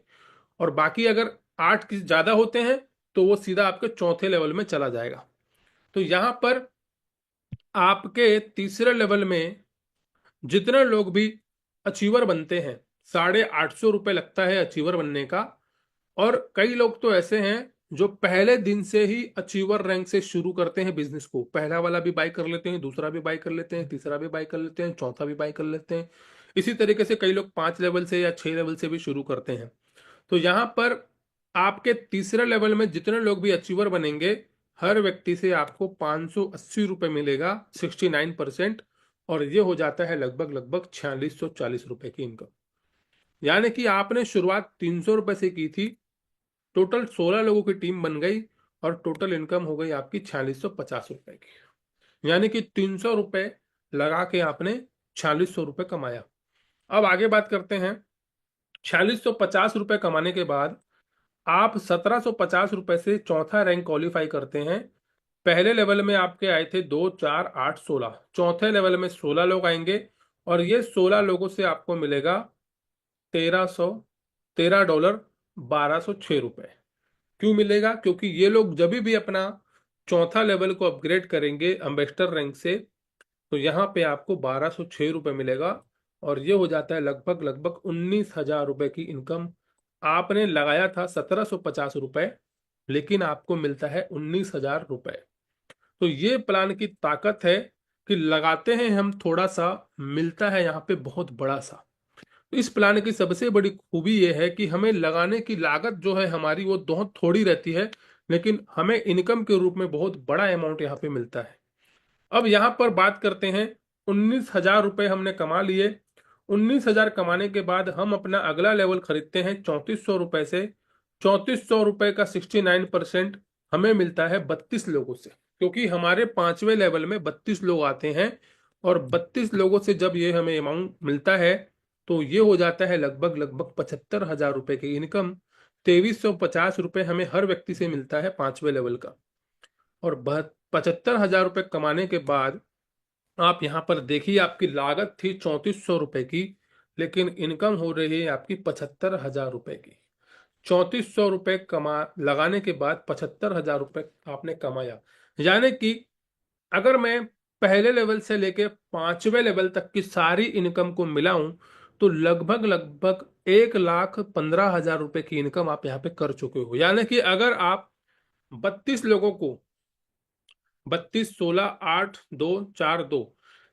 और बाकी अगर 8 की ज्यादा होते हैं तो वो सीधा आपके चौथे लेवल में चला जाएगा। तो यहां पर आपके तीसरे लेवल में जितने लोग भी अचीवर बनते हैं, 850 रुपये लगता है अचीवर बनने का। और कई लोग तो ऐसे हैं जो पहले दिन से ही अचीवर रैंक से शुरू करते हैं बिजनेस को, पहला वाला भी बाई कर लेते हैं, दूसरा भी बाई कर लेते हैं, तीसरा भी बाई कर लेते हैं, चौथा भी बाई कर लेते हैं। इसी तरीके से कई लोग 5 लेवल से या 6 लेवल से भी शुरू करते हैं। तो यहाँ पर आपके तीसरे लेवल में जितने लोग भी अचीवर बनेंगे, हर व्यक्ति से आपको 580 रुपये मिलेगा, 69%। और ये हो जाता है लगभग लगभग 4640 रुपए की इनकम। यानी कि आपने शुरुआत 300 रुपए से की थी, टोटल 16 लोगों की टीम बन गई, और टोटल इनकम हो गई आपकी 4650 रुपए की। यानी कि 300 रुपए लगा के आपने 4600 रुपए कमाया। अब आगे बात करते हैं। 4650 रुपए कमाने के बाद आप 1750 रुपए से चौथा रैंक क्वालिफाई करते हैं। पहले लेवल में आपके आए थे 2, 4, 8, 16। चौथे लेवल में 16 लोग आएंगे, और ये 16 लोगों से आपको मिलेगा 13 डॉलर 1206 रुपए। क्यों मिलेगा? क्योंकि ये लोग जब भी अपना चौथा लेवल को अपग्रेड करेंगे एम्बेसडर रैंक से, तो यहाँ पे आपको 1206 रुपये मिलेगा। और ये हो जाता है लगभग लगभग 19,000 रुपये की इनकम। आपने लगाया था 1750 रुपये, लेकिन आपको मिलता है 19,000 रुपये। तो ये प्लान की ताकत है कि लगाते हैं हम थोड़ा सा, मिलता है यहाँ पे बहुत बड़ा सा। तो इस प्लान की सबसे बड़ी खूबी ये है कि हमें लगाने की लागत जो है हमारी वो बहुत थोड़ी रहती है, लेकिन हमें इनकम के रूप में बहुत बड़ा अमाउंट यहाँ पे मिलता है। अब यहाँ पर बात करते हैं, 19,000 रुपये हमने कमा लिए। 19,000 कमाने के बाद हम अपना अगला लेवल खरीदते हैं 3400 रुपये से। 3400 रुपये का 69% हमें मिलता है 32 लोगों से, क्योंकि हमारे 5वें लेवल में 32 लोग आते हैं। और 32 लोगों से जब ये हमें अमाउंट मिलता है तो ये हो जाता है लगभग लगभग 75,000 रुपये की इनकम। 2350 रुपये हमें हर व्यक्ति से मिलता है 5वें लेवल का। और 75,000 रुपये कमाने के बाद आप यहाँ पर देखिए, आपकी लागत थी 3400 रुपये की, लेकिन इनकम हो रही है आपकी 75,000 रुपये की। 3400 रुपये कमा लगाने के बाद 75,000 रुपये आपने कमाया। यानी कि अगर मैं पहले लेवल से लेके 5वें लेवल तक की सारी इनकम को मिलाऊं तो लगभग लगभग 1,15,000 रुपये की इनकम आप यहाँ पे कर चुके हो। यानी कि अगर आप 32 लोगों को 32, 16, 8, 2, 4, 2,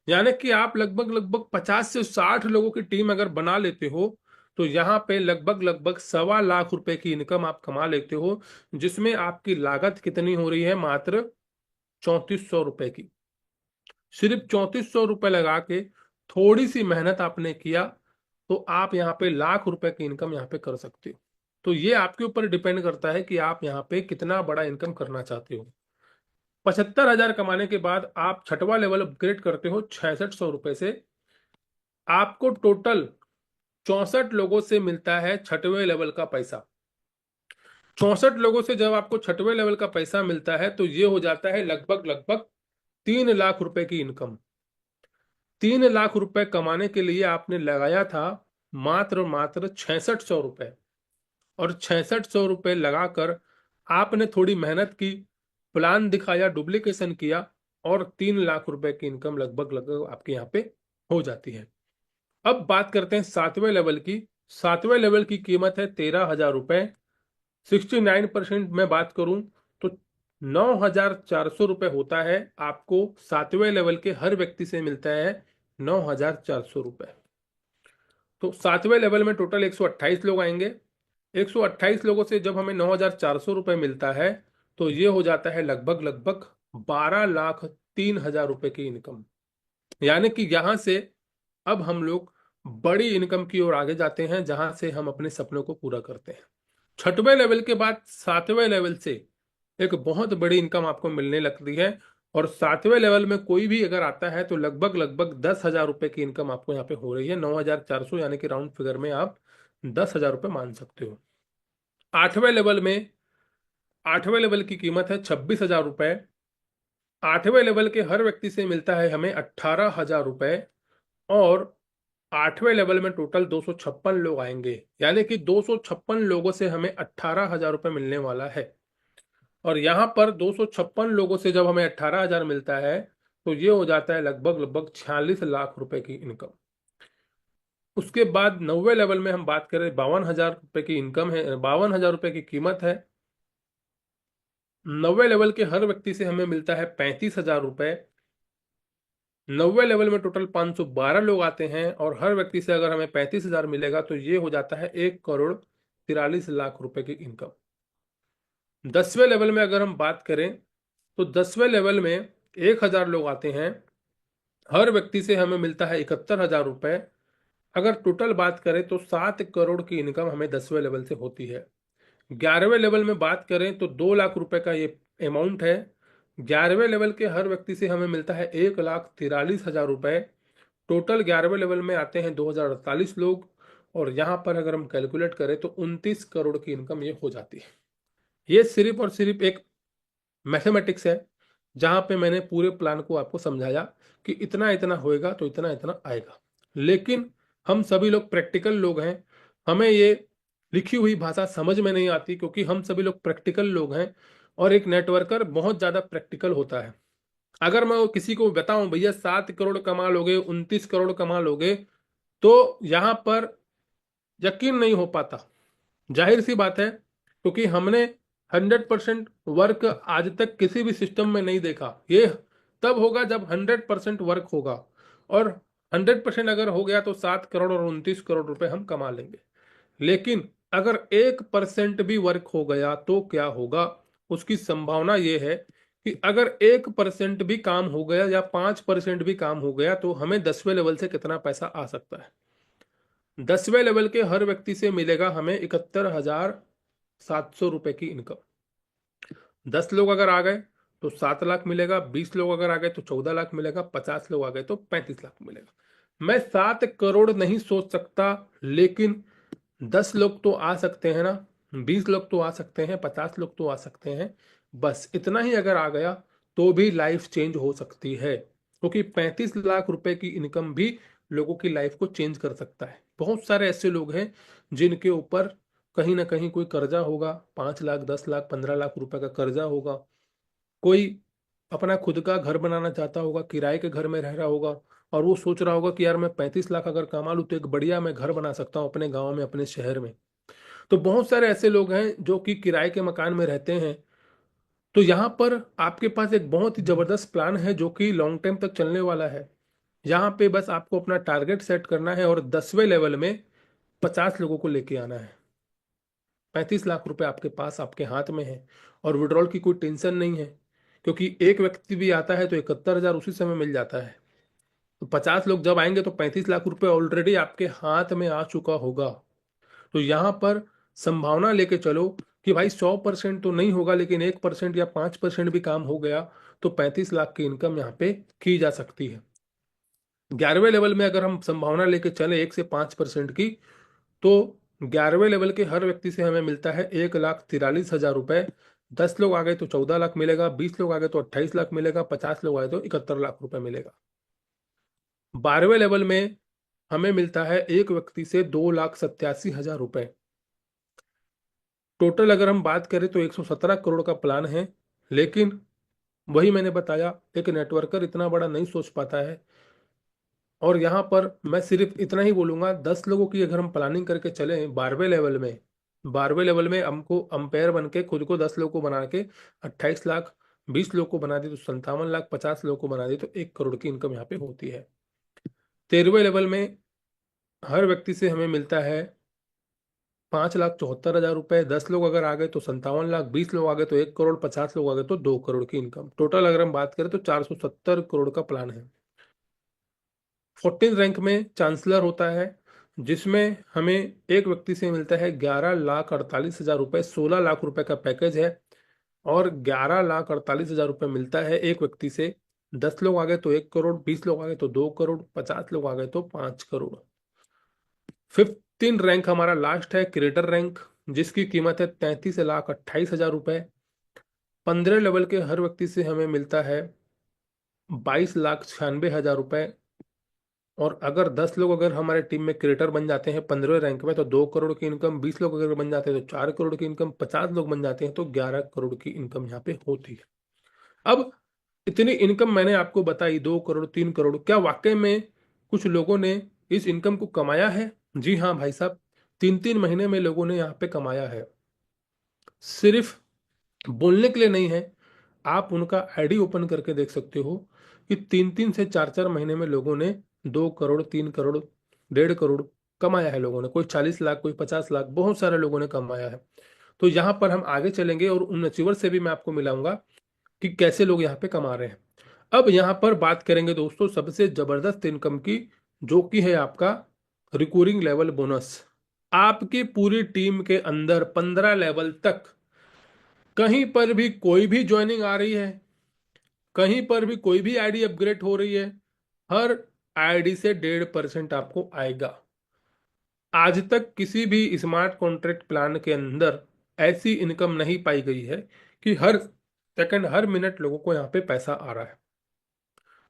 यानी कि आप लगभग लगभग 50 से 60 लोगों की टीम अगर बना लेते हो तो यहाँ पे लगभग लगभग 1,15,00,000 रुपए की इनकम आप कमा लेते हो, जिसमें आपकी लागत कितनी हो रही है? मात्र 3400 रुपए की। सिर्फ 3400 रुपये लगा के थोड़ी सी मेहनत आपने किया तो आप यहाँ पे लाख रुपए की इनकम यहाँ पे कर सकते हो। तो ये आपके ऊपर डिपेंड करता है कि आप यहाँ पे कितना बड़ा इनकम करना चाहते हो। 75,000 कमाने के बाद आप छठवां लेवल अपग्रेड करते हो 6600 रुपये से। आपको टोटल 64 लोगों से मिलता है छठवें लेवल का पैसा। 64 लोगों से जब आपको छठवें लेवल का पैसा मिलता है तो ये हो जाता है लगभग लगभग 3 लाख रुपए की इनकम। 3 लाख रुपए कमाने के लिए आपने लगाया था मात्र मात्र 6600 रुपए, और 6600 रुपए लगाकर आपने थोड़ी मेहनत की, प्लान दिखाया, डुप्लीकेशन किया, और 3 लाख रुपए की इनकम लगभग लगभग आपके यहाँ पे हो जाती है। अब बात करते हैं 7वें लेवल की। 7वें लेवल की कीमत है 13,000 रुपए। 69% में बात करूं तो 9,400 रुपए होता है। आपको 7वें लेवल के हर व्यक्ति से मिलता है 9,400 रुपए। तो 7वें लेवल में टोटल 128 लोग आएंगे। 128 लोगों से जब हमें 9,400 रुपए मिलता है तो ये हो जाता है लगभग लगभग 12,03,000 रुपए की इनकम। यानी कि यहां से अब हम लोग बड़ी इनकम की ओर आगे जाते हैं, जहां से हम अपने सपनों को पूरा करते हैं। 6वें लेवल के बाद 7वें लेवल से एक बहुत बड़ी इनकम आपको मिलने लगती है, और 7वें लेवल में कोई भी अगर आता है तो लगभग लगभग 10,000 रुपए की इनकम आपको यहाँ पे हो रही है। 9,400 यानी कि राउंड फिगर में आप 10,000 रुपए मान सकते हो। 8वें लेवल में 8वें लेवल की कीमत है 26,000 रुपए। 8वें लेवल के हर व्यक्ति से मिलता है हमें 18,000 रुपए, और 8वें लेवल में टोटल 256 लोग आएंगे, यानी कि 256 लोगों से हमें 18,000 रुपए मिलने वाला है। और यहाँ पर 256 लोगों से जब हमें 18,000 मिलता है तो ये हो जाता है लगभग लगभग 46 लाख रुपए की इनकम। उसके बाद 9वें लेवल में हम बात करें, 52,000 रुपए की इनकम है, 52,000 रुपए की कीमत है। 9वें लेवल के हर व्यक्ति से हमें मिलता है 35,000 रुपए। 9वें लेवल में टोटल 512 लोग आते हैं, और हर व्यक्ति से अगर हमें 35,000 मिलेगा तो ये हो जाता है 1,43,00,000 रुपए की इनकम। 10वें लेवल में अगर हम बात करें तो 10वें लेवल में 1,000 लोग आते हैं, हर व्यक्ति से हमें मिलता है 71,000 रुपए। अगर टोटल बात करें तो 7 करोड़ की इनकम हमें 10वें लेवल से होती है। 11वें लेवल में बात करें तो 2 लाख रुपए का ये अमाउंट है। 11वें लेवल के हर व्यक्ति से हमें मिलता है 1,43,000 रुपए। टोटल 11वें लेवल में आते हैं 2,048 लोग, और यहाँ पर अगर हम कैलकुलेट करें तो 29 करोड़ की इनकम ये हो जाती है। ये सिर्फ और सिर्फ एक मैथमेटिक्स है, जहाँ पे मैंने पूरे प्लान को आपको समझाया कि इतना इतना होएगा तो इतना इतना आएगा। लेकिन हम सभी लोग प्रैक्टिकल लोग हैं, हमें ये लिखी हुई भाषा समझ में नहीं आती, क्योंकि हम सभी लोग प्रैक्टिकल लोग हैं, और एक नेटवर्कर बहुत ज़्यादा प्रैक्टिकल होता है। अगर मैं किसी को बताऊं भैया 7 करोड़ कमा लोगे, 29 करोड़ कमा लोगे, तो यहाँ पर यकीन नहीं हो पाता। जाहिर सी बात है, क्योंकि हमने 100% वर्क आज तक किसी भी सिस्टम में नहीं देखा। ये तब होगा जब 100% वर्क होगा, और 100% अगर हो गया तो 7 करोड़ और 29 करोड़ रुपए हम कमा लेंगे। लेकिन अगर 1% भी वर्क हो गया तो क्या होगा, उसकी संभावना ये है कि अगर 1% भी काम हो गया या 5% भी काम हो गया तो हमें 10वें लेवल से कितना पैसा आ सकता है। 10वें लेवल के हर व्यक्ति से मिलेगा हमें 71,700 रुपए की इनकम। 10 लोग अगर आ गए तो 7 लाख मिलेगा, 20 लोग अगर आ गए तो 14 लाख मिलेगा, 50 लोग आ गए तो 35 लाख मिलेगा। मैं 7 करोड़ नहीं सोच सकता, लेकिन 10 लोग तो आ सकते हैं ना, 20 लोग तो आ सकते हैं, 50 लोग तो आ सकते हैं। बस इतना ही अगर आ गया तो भी लाइफ चेंज हो सकती है, क्योंकि 35 लाख रुपए की इनकम भी लोगों की लाइफ को चेंज कर सकता है। बहुत सारे ऐसे लोग हैं जिनके ऊपर कहीं ना कहीं कोई कर्जा होगा, 5 लाख, 10 लाख, 15 लाख रुपए का कर्जा होगा। कोई अपना खुद का घर बनाना चाहता होगा, किराए के घर में रह रहा होगा, और वो सोच रहा होगा कि यार मैं 35 लाख अगर कमा लूँ तो एक बढ़िया मैं घर बना सकता हूँ अपने गांव में, अपने शहर में। तो बहुत सारे ऐसे लोग हैं जो कि किराए के मकान में रहते हैं। तो यहाँ पर आपके पास एक बहुत ही जबरदस्त प्लान है जो कि लॉन्ग टाइम तक चलने वाला है। यहाँ पे बस आपको अपना टारगेट सेट करना है, और 10वें लेवल में 50 लोगों को लेके आना है। 35 लाख रुपए आपके पास, आपके हाथ में है, और विड्रॉल की कोई टेंशन नहीं है, क्योंकि एक व्यक्ति भी आता है तो 71,000 उसी समय मिल जाता है। तो 50 लोग जब आएंगे तो 35 लाख रुपए ऑलरेडी आपके हाथ में आ चुका होगा। तो यहाँ पर संभावना लेके चलो कि भाई 100% तो नहीं होगा, लेकिन 1% या 5% भी काम हो गया तो 35 लाख की इनकम यहाँ पे की जा सकती है। 11वें लेवल में अगर हम संभावना लेके चले 1 से 5% की, तो 11वें लेवल के हर व्यक्ति से हमें मिलता है 1,43,000 रुपए। 10 लोग आ गए तो 14 लाख मिलेगा, 20 लोग आ गए तो 28 लाख मिलेगा, 50 लोग आए तो 71 लाख रुपए मिलेगा। 12वें लेवल में हमें मिलता है एक व्यक्ति से 2,87,000 रुपए। टोटल अगर हम बात करें तो 117 करोड़ का प्लान है, लेकिन वही मैंने बताया, एक नेटवर्कर इतना बड़ा नहीं सोच पाता है। और यहाँ पर मैं सिर्फ इतना ही बोलूंगा, 10 लोगों की अगर हम प्लानिंग करके चले 12वें लेवल में, 12वें लेवल में हमको अंपायर बन के खुद को 10 लोगों को बना के 28 लाख, 20 लोग को बना दी तो 57 लाख, 50 लोग को बना दी तो 1 करोड़ की इनकम यहाँ पे होती है। 13वें लेवल में हर व्यक्ति से हमें मिलता है 5,74,000 रुपए। 10 लोग अगर आ गए तो 57 लाख, 20 लोग आ गए तो 1 करोड़, 50 लोग आ गए तो 2 करोड़ की इनकम। टोटल अगर हम बात करें तो 470 करोड़ का प्लान है। 14 रैंक में चांसलर होता है, जिसमें हमें एक व्यक्ति से मिलता है 11,48,000 रुपए। 16 लाख रुपए का पैकेज है और 11,48,000 रुपए मिलता है एक व्यक्ति से। 10 लोग आ गए तो 1 करोड़, 20 लोग आ गए तो 2 करोड़, 50 लोग आ गए तो 5 करोड़। 15 रैंक हमारा लास्ट है, क्रिएटर रैंक, जिसकी कीमत है 33,28,000 रुपए। 15 लेवल के हर व्यक्ति से हमें मिलता है 22,96,000 रुपए। और अगर 10 लोग अगर हमारे टीम में क्रिएटर बन जाते हैं 15वें रैंक में तो 2 करोड़ की इनकम, 20 लोग अगर बन जाते हैं तो 4 करोड़ की इनकम, 50 लोग बन जाते हैं तो 11 करोड़ की इनकम यहाँ पे होती है। अब इतनी इनकम मैंने आपको बताई, 2 करोड़, 3 करोड़, क्या वाकई में कुछ लोगों ने इस इनकम को कमाया है? जी हाँ भाई साहब, 3-3 महीने में लोगों ने यहाँ पे कमाया है। सिर्फ बोलने के लिए नहीं है, आप उनका आईडी ओपन करके देख सकते हो कि 3-3 से 4-4 महीने में लोगों ने 2 करोड़, 3 करोड़, 1.5 करोड़ कमाया है। लोगों ने, कोई 40 लाख, कोई 50 लाख, बहुत सारे लोगों ने कमाया है। तो यहाँ पर हम आगे चलेंगे और उन अचीवर से भी मैं आपको मिलाऊंगा कि कैसे लोग यहाँ पे कमा रहे हैं। अब यहाँ पर बात करेंगे दोस्तों सबसे जबरदस्त इनकम की, जो कि है आपका रिकरिंग लेवल बोनस। आपकी पूरी टीम के अंदर 15 लेवल तक कहीं पर भी कोई भी ज्वाइनिंग आ रही है, कहीं पर भी कोई भी आईडी अपग्रेड हो रही है, हर आईडी से 1.5% आपको आएगा। आज तक किसी भी स्मार्ट कॉन्ट्रैक्ट प्लान के अंदर ऐसी इनकम नहीं पाई गई है कि हर सेकंड, हर मिनट लोगों को यहाँ पे पैसा आ रहा है।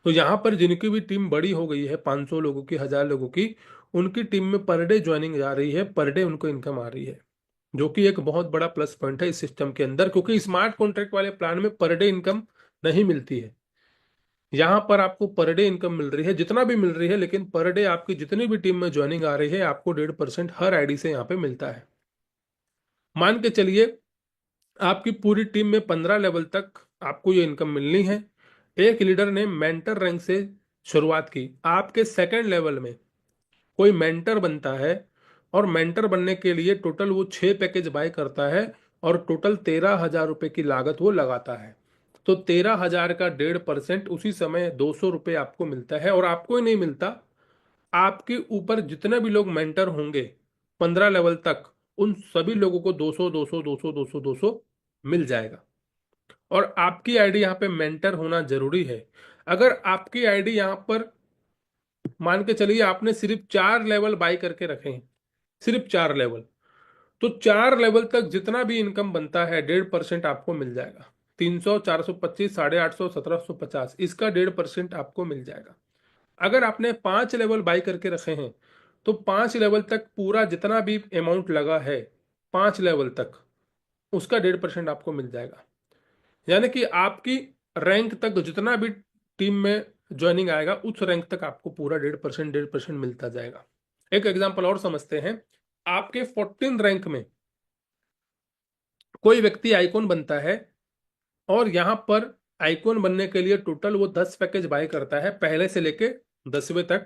तो यहाँ पर जिनकी भी टीम बड़ी हो गई है, 500 लोगों की, 1,000 लोगों की, उनकी टीम में पर डे ज्वाइनिंग जा रही है, पर डे उनको इनकम आ रही है, जो कि एक बहुत बड़ा प्लस पॉइंट है इस सिस्टम के अंदर, क्योंकि स्मार्ट कॉन्ट्रैक्ट वाले प्लान में पर डे इनकम नहीं मिलती है। यहाँ पर आपको पर डे इनकम मिल रही है, जितना भी मिल रही है, लेकिन पर डे आपकी जितनी भी टीम में ज्वाइनिंग आ रही है आपको 1.5% हर आईडी से यहाँ पे मिलता है। मान के चलिए आपकी पूरी टीम में 15 लेवल तक आपको ये इनकम मिलनी है। एक लीडर ने मेंटर रैंक से शुरुआत की, आपके सेकंड लेवल में कोई मेंटर बनता है और मेंटर बनने के लिए टोटल वो 6 पैकेज बाय करता है और टोटल 13,000 रुपए की लागत वो लगाता है। तो 13,000 का 1.5% उसी समय 200 रुपये आपको मिलता है। और आपको ही नहीं मिलता, आपके ऊपर जितने भी लोग मेंटर होंगे 15 लेवल तक, उन सभी लोगों को 200 200 200 200 200 मिल जाएगा। और आपकी आईडी यहाँ पे मेंटर होना जरूरी है। अगर आपकी आईडी यहाँ पर मान के चलिए आपने सिर्फ 4 लेवल बाई करके रखे हैं, सिर्फ 4 लेवल, तो 4 लेवल तक जितना भी इनकम बनता है 1.5% आपको मिल जाएगा। 300, 425, 850, 1750, इसका 1.5% आपको मिल जाएगा। अगर आपने 5 लेवल बाई करके रखे हैं तो 5 लेवल तक पूरा जितना भी अमाउंट लगा है 5 लेवल तक, उसका 1.5% आपको मिल जाएगा। यानी कि आपकी रैंक तक जितना भी टीम में ज्वाइनिंग आएगा उस रैंक तक आपको पूरा 1.5% मिलता जाएगा। एक एग्जांपल और समझते हैं। आपके 14 रैंक में कोई व्यक्ति आइकॉन बनता है और यहां पर आइकॉन बनने के लिए टोटल वो 10 पैकेज बाय करता है, पहले से लेके 10वें तक।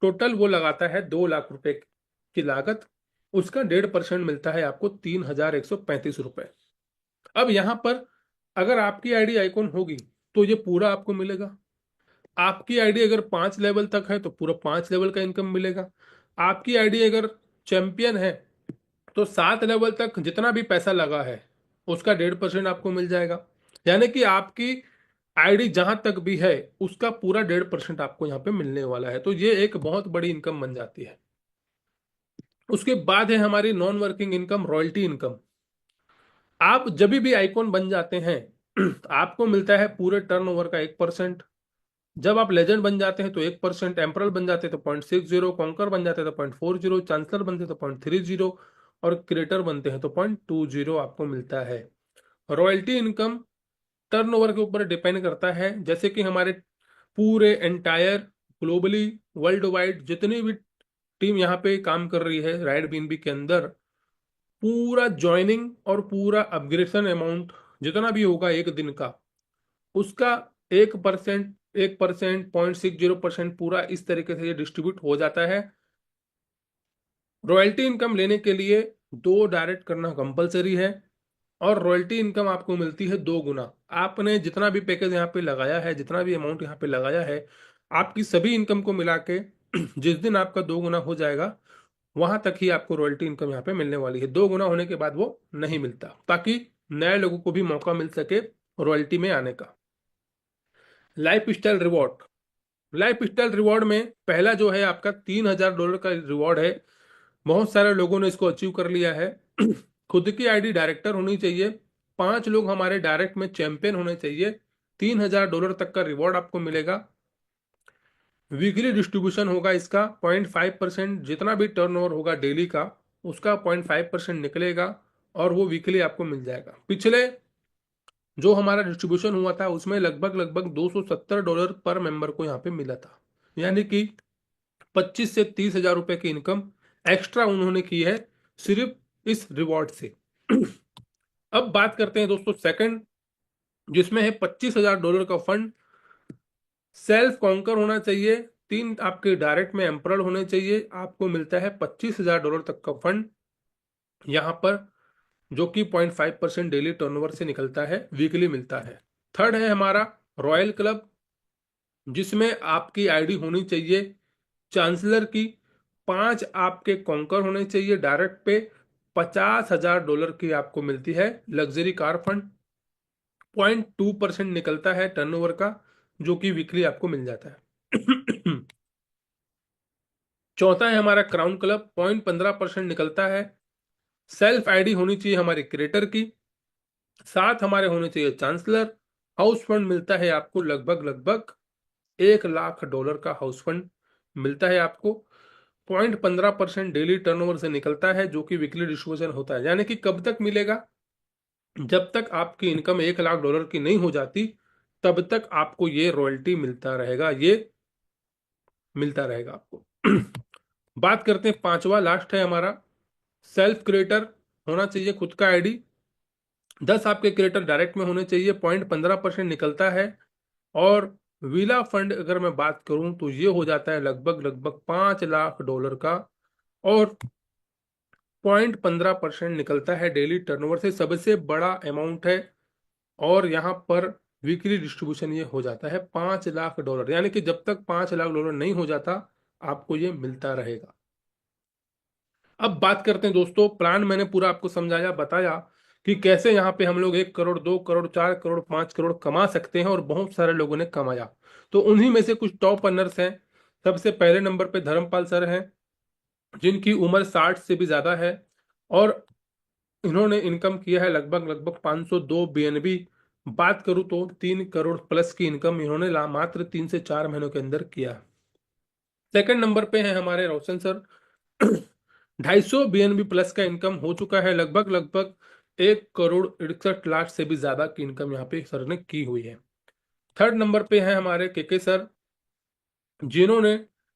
टोटल वो लगाता है 2 लाख रुपए की लागत, उसका 1.5% मिलता है आपको 3,135 रुपए। अब यहां पर अगर आपकी आईडी आइकॉन होगी तो ये पूरा आपको मिलेगा। आपकी आईडी अगर 5 लेवल तक है तो पूरा 5 लेवल का इनकम मिलेगा। आपकी आईडी अगर चैंपियन है तो 7 लेवल तक जितना भी पैसा लगा है उसका 1.5% आपको मिल जाएगा। यानी कि आपकी आईडी जहां तक भी है उसका पूरा 1.5% आपको यहाँ पे मिलने वाला है। तो ये एक बहुत बड़ी इनकम बन जाती है। उसके बाद है हमारी non working income, royalty income. आप जब भी आइकॉन बन जाते हैं आपको मिलता है पूरे टर्नओवर का 1%। जब आप लेजेंड बन जाते हैं तो 1%, एम्परल बन जाते हैं तो 0.60, कॉन्कर बन जाते हैं तो 0.40, चांसलर बनते हैं तो 0.30 और क्रिएटर बनते हैं तो 0.20 आपको मिलता है। रॉयल्टी इनकम टर्नओवर के ऊपर डिपेंड करता है। जैसे कि हमारे पूरे एंटायर ग्लोबली वर्ल्ड वाइड जितनी भी टीम यहाँ पे काम कर रही है राइड बीएनबी के अंदर, पूरा ज्वाइनिंग और पूरा अपग्रेडेशन अमाउंट जितना भी होगा एक दिन का, उसका 1%, 1%, 0.60% पूरा इस तरीके से ये डिस्ट्रीब्यूट हो जाता है। रॉयल्टी इनकम लेने के लिए 2 डायरेक्ट करना कंपलसरी है और रॉयल्टी इनकम आपको मिलती है 2 गुना। आपने जितना भी पैकेज यहाँ पे लगाया है, जितना भी अमाउंट यहाँ पे लगाया है, आपकी सभी इनकम को मिला के जिस दिन आपका 2 गुना हो जाएगा वहां तक ही आपको रॉयल्टी इनकम यहाँ पे मिलने वाली है। 2 गुना होने के बाद वो नहीं मिलता, ताकि नए लोगों को भी मौका मिल सके रॉयल्टी में आने का। Life style reward, life style reward में पहला जो है आपका $3000 का रिवॉर्ड है। बहुत सारे लोगों ने इसको अचीव कर लिया है। खुद की आईडी डायरेक्टर होनी चाहिए, 5 लोग हमारे डायरेक्ट में चैंपियन होने चाहिए, $3000 तक का रिवॉर्ड आपको मिलेगा। वीकली डिस्ट्रीब्यूशन होगा इसका 0.5%, जितना भी टर्नओवर होगा डेली का उसका 0.5% निकलेगा और वो वीकली आपको मिल जाएगा। पिछले जो हमारा डिस्ट्रीब्यूशन हुआ था उसमें लगभग लगभग $270 पर मेंबर को यहाँ पे मिला था, यानी कि 25 से 30 हजार रुपए की इनकम एक्स्ट्रा उन्होंने की है सिर्फ इस रिवॉर्ड से। अब बात करते हैं दोस्तों सेकंड, जिसमें है $25,000 का फंड। सेल्फ कॉन्कर होना चाहिए, 3 आपके डायरेक्ट में एम्परल होने चाहिए, आपको मिलता है $25,000 तक का फंड यहाँ पर, जो कि 0.5% डेली टर्नओवर से निकलता है, वीकली मिलता है। थर्ड है हमारा रॉयल क्लब, जिसमें आपकी आईडी होनी चाहिए चांसलर की, 5 आपके कॉन्कर होने चाहिए डायरेक्ट पे, $50,000 की आपको मिलती है लग्जरी कार फंड, 0.2% निकलता है टर्नओवर का, जो कि वीकली आपको मिल जाता है। चौथा है हमारा क्राउन क्लब, 0.15% निकलता है। सेल्फ आईडी होनी चाहिए हमारे क्रिएटर की, 7 हमारे होने चाहिए चांसलर। हाउस फंड मिलता है आपको लगभग लगभग $1 लाख का हाउस फंड मिलता है आपको, 0.15% डेली टर्नओवर से निकलता है, जो कि वीकली डिस्ट्रीब्यूशन होता है। यानी कि कब तक मिलेगा, जब तक आपकी इनकम $1 लाख की नहीं हो जाती तब तक आपको ये रॉयल्टी मिलता रहेगा, ये मिलता रहेगा आपको। बात करते हैं पांचवा लास्ट है हमारा, सेल्फ क्रिएटर होना चाहिए खुद का आईडी, 10 आपके क्रिएटर डायरेक्ट में होने चाहिए, 0.15% निकलता है। और विला फंड अगर मैं बात करूं तो ये हो जाता है लगभग लगभग $5 लाख का और 0.15% निकलता है डेली टर्नओवर से, सबसे बड़ा अमाउंट है। और यहाँ पर वीकली डिस्ट्रीब्यूशन ये हो जाता है $5 लाख, यानी कि जब तक $5 लाख नहीं हो जाता आपको ये मिलता रहेगा। अब बात करते हैं दोस्तों, प्लान मैंने पूरा आपको समझाया बताया कि कैसे यहाँ पे हम लोग 1 करोड़, 2 करोड़, 4 करोड़, 5 करोड़ कमा सकते हैं, और बहुत सारे लोगों ने कमाया। तो उन्हीं में से कुछ टॉप अर्नर्स हैं। सबसे पहले नंबर पे धर्मपाल सर हैं, जिनकी उम्र 60 से भी ज्यादा है और इन्होंने इनकम किया है लगभग लगभग 502 बीएनबी। बात करूं तो 3 करोड़ प्लस की इनकम इन्होंने मात्र 3 से 4 महीनों के अंदर किया। सेकंड नंबर पे है हमारे रोशन सर, 250 बीएनबी प्लस का इनकम हो चुका है, लगभग लगभग 1 करोड़ 61 लाख से भी ज्यादा की इनकम यहाँ पे सर ने की हुई है। थर्ड नंबर पे है हमारे केके सर, जिन्होंने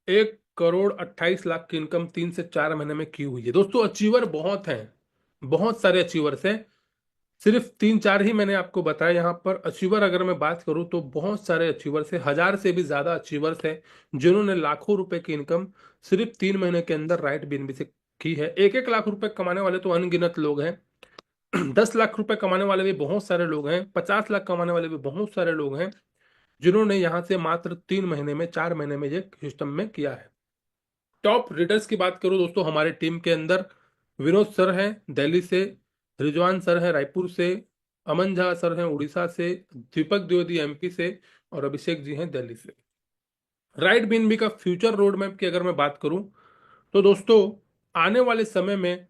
1 करोड़ 28 लाख की इनकम 3 से 4 महीने में की हुई है। दोस्तों अचीवर बहुत हैं, बहुत सारे अचीवर्स हैं, सिर्फ 3 4 ही मैंने आपको बताया। यहाँ पर अचीवर अगर मैं बात करूँ तो बहुत सारे अचीवर्स हैं, 1000 से भी ज्यादा अचीवर्स हैं, जिन्होंने लाखों रुपए की इनकम सिर्फ 3 महीने के अंदर राइट बीएनबी से की है। 1 1 लाख रुपए कमाने वाले तो अनगिनत लोग हैं, 10 लाख रुपए कमाने वाले भी बहुत सारे लोग हैं, 50 लाख कमाने वाले भी बहुत सारे लोग हैं, जिन्होंने यहाँ से मात्र 3 महीने में, 4 महीने में ये सिस्टम में किया है। टॉप रीडर्स की बात करूं दोस्तों, हमारे टीम के अंदर विनोद सर हैं दिल्ली से, रिजवान सर हैं रायपुर से, अमन झा सर हैं उड़ीसा से, दीपक द्विवेदी एमपी से और अभिषेक जी हैं दिल्ली से। राइट बीएनबी का फ्यूचर रोड मैप की अगर मैं बात करूं तो दोस्तों आने वाले समय में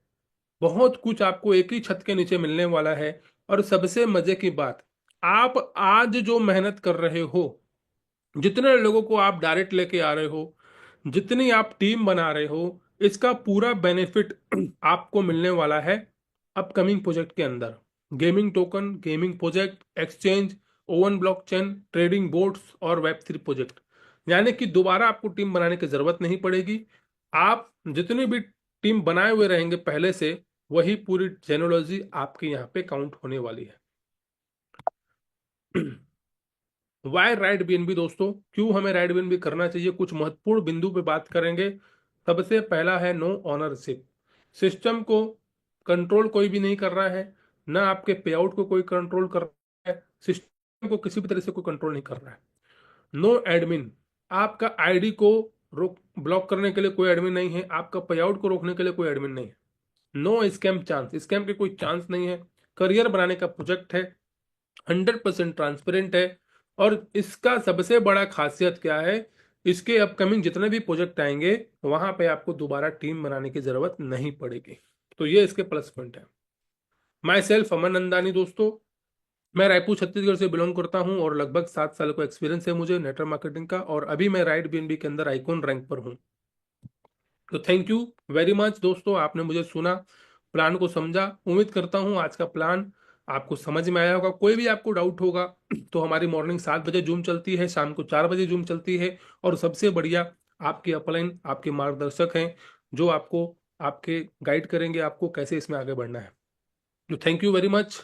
बहुत कुछ आपको एक ही छत के नीचे मिलने वाला है। और सबसे मजे की बात, आप आज जो मेहनत कर रहे हो, जितने लोगों को आप डायरेक्ट लेके आ रहे हो, जितनी आप टीम बना रहे हो, इसका पूरा बेनिफिट आपको मिलने वाला है अपकमिंग प्रोजेक्ट के अंदर। Gaming token, gaming project, exchange, oven blockchain, trading boards और वेब 3 प्रोजेक्ट। यानी कि दोबारा आपको टीम बनाने की जरूरत नहीं पड़ेगी। आप जितनी भी टीम बनाए हुए रहेंगे पहले से, वही पूरी जेनोलॉजी आपके यहाँ पे काउंट होने वाली है। वाई राइड बीएनबी दोस्तों, क्यों हमें राइड बीएनबी करना चाहिए, कुछ महत्वपूर्ण बिंदु पे बात करेंगे। सबसे पहला है नो ऑनरशिप। सिस्टम को कंट्रोल कोई भी नहीं कर रहा है, ना आपके पे आउट को कोई कंट्रोल कर रहा है, सिस्टम को किसी भी तरह से कोई कंट्रोल नहीं कर रहा है। नो एडमिन, आपका आईडी को रोक ब्लॉक करने के लिए कोई एडमिन नहीं है, आपका पे आउट को रोकने के लिए कोई एडमिन नहीं है। नो स्कैम चांस, स्कैम के कोई चांस नहीं है। करियर बनाने का प्रोजेक्ट है, 100% ट्रांसपेरेंट है। और इसका सबसे बड़ा खासियत क्या है, इसके अपकमिंग जितने भी प्रोजेक्ट आएंगे वहां पे आपको दोबारा टीम बनाने की जरूरत नहीं पड़ेगी। तो ये इसके प्लस पॉइंट है। माई सेल्फ अमन नंदानी दोस्तों, मैं रायपुर छत्तीसगढ़ से बिलोंग करता हूं और लगभग 7 साल का एक्सपीरियंस है मुझे नेटवर्क मार्केटिंग का, और अभी मैं राइड बीएनबी के अंदर आइकॉन रैंक पर हूं। तो थैंक यू वेरी मच दोस्तों, आपने मुझे सुना, प्लान को समझा। उम्मीद करता हूं आज का प्लान आपको समझ में आया होगा। कोई भी आपको डाउट होगा तो हमारी मॉर्निंग 7 बजे जूम चलती है, शाम को 4 बजे जूम चलती है। और सबसे बढ़िया, आपके अपलाइन, आपके मार्गदर्शक हैं जो आपको आपके गाइड करेंगे आपको कैसे इसमें आगे बढ़ना है। तो थैंक यू वेरी मच।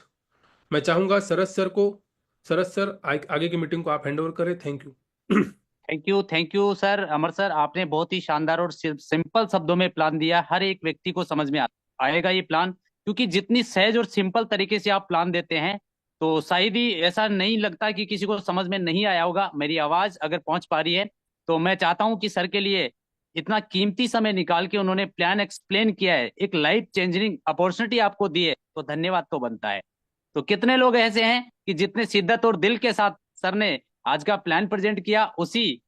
मैं चाहूंगा सरस सर आगे की मीटिंग को आप हैंड ओवर करें। Thank you. Thank you sir, Amar sir, आपने बहुत ही शानदार और सिंपल शब्दों में प्लान दिया। हर एक व्यक्ति को समझ में आएगा ये प्लान, क्योंकि जितनी सहज और सिंपल तरीके से आप प्लान देते हैं, तो शायद ही ऐसा नहीं लगता कि किसी को समझ में नहीं आया होगा। मेरी आवाज अगर पहुंच पा रही है, तो मैं चाहता हूं कि सर के लिए इतना कीमती समय निकाल के उन्होंने प्लान एक्सप्लेन किया है, एक लाइफ चेंजिंग अपॉर्चुनिटी आपको दी है, तो धन्यवाद तो बनता है। तो कितने लोग ऐसे हैं कि जितने शिद्दत और दिल के साथ सर ने आज का प्लान प्रेजेंट किया, उसी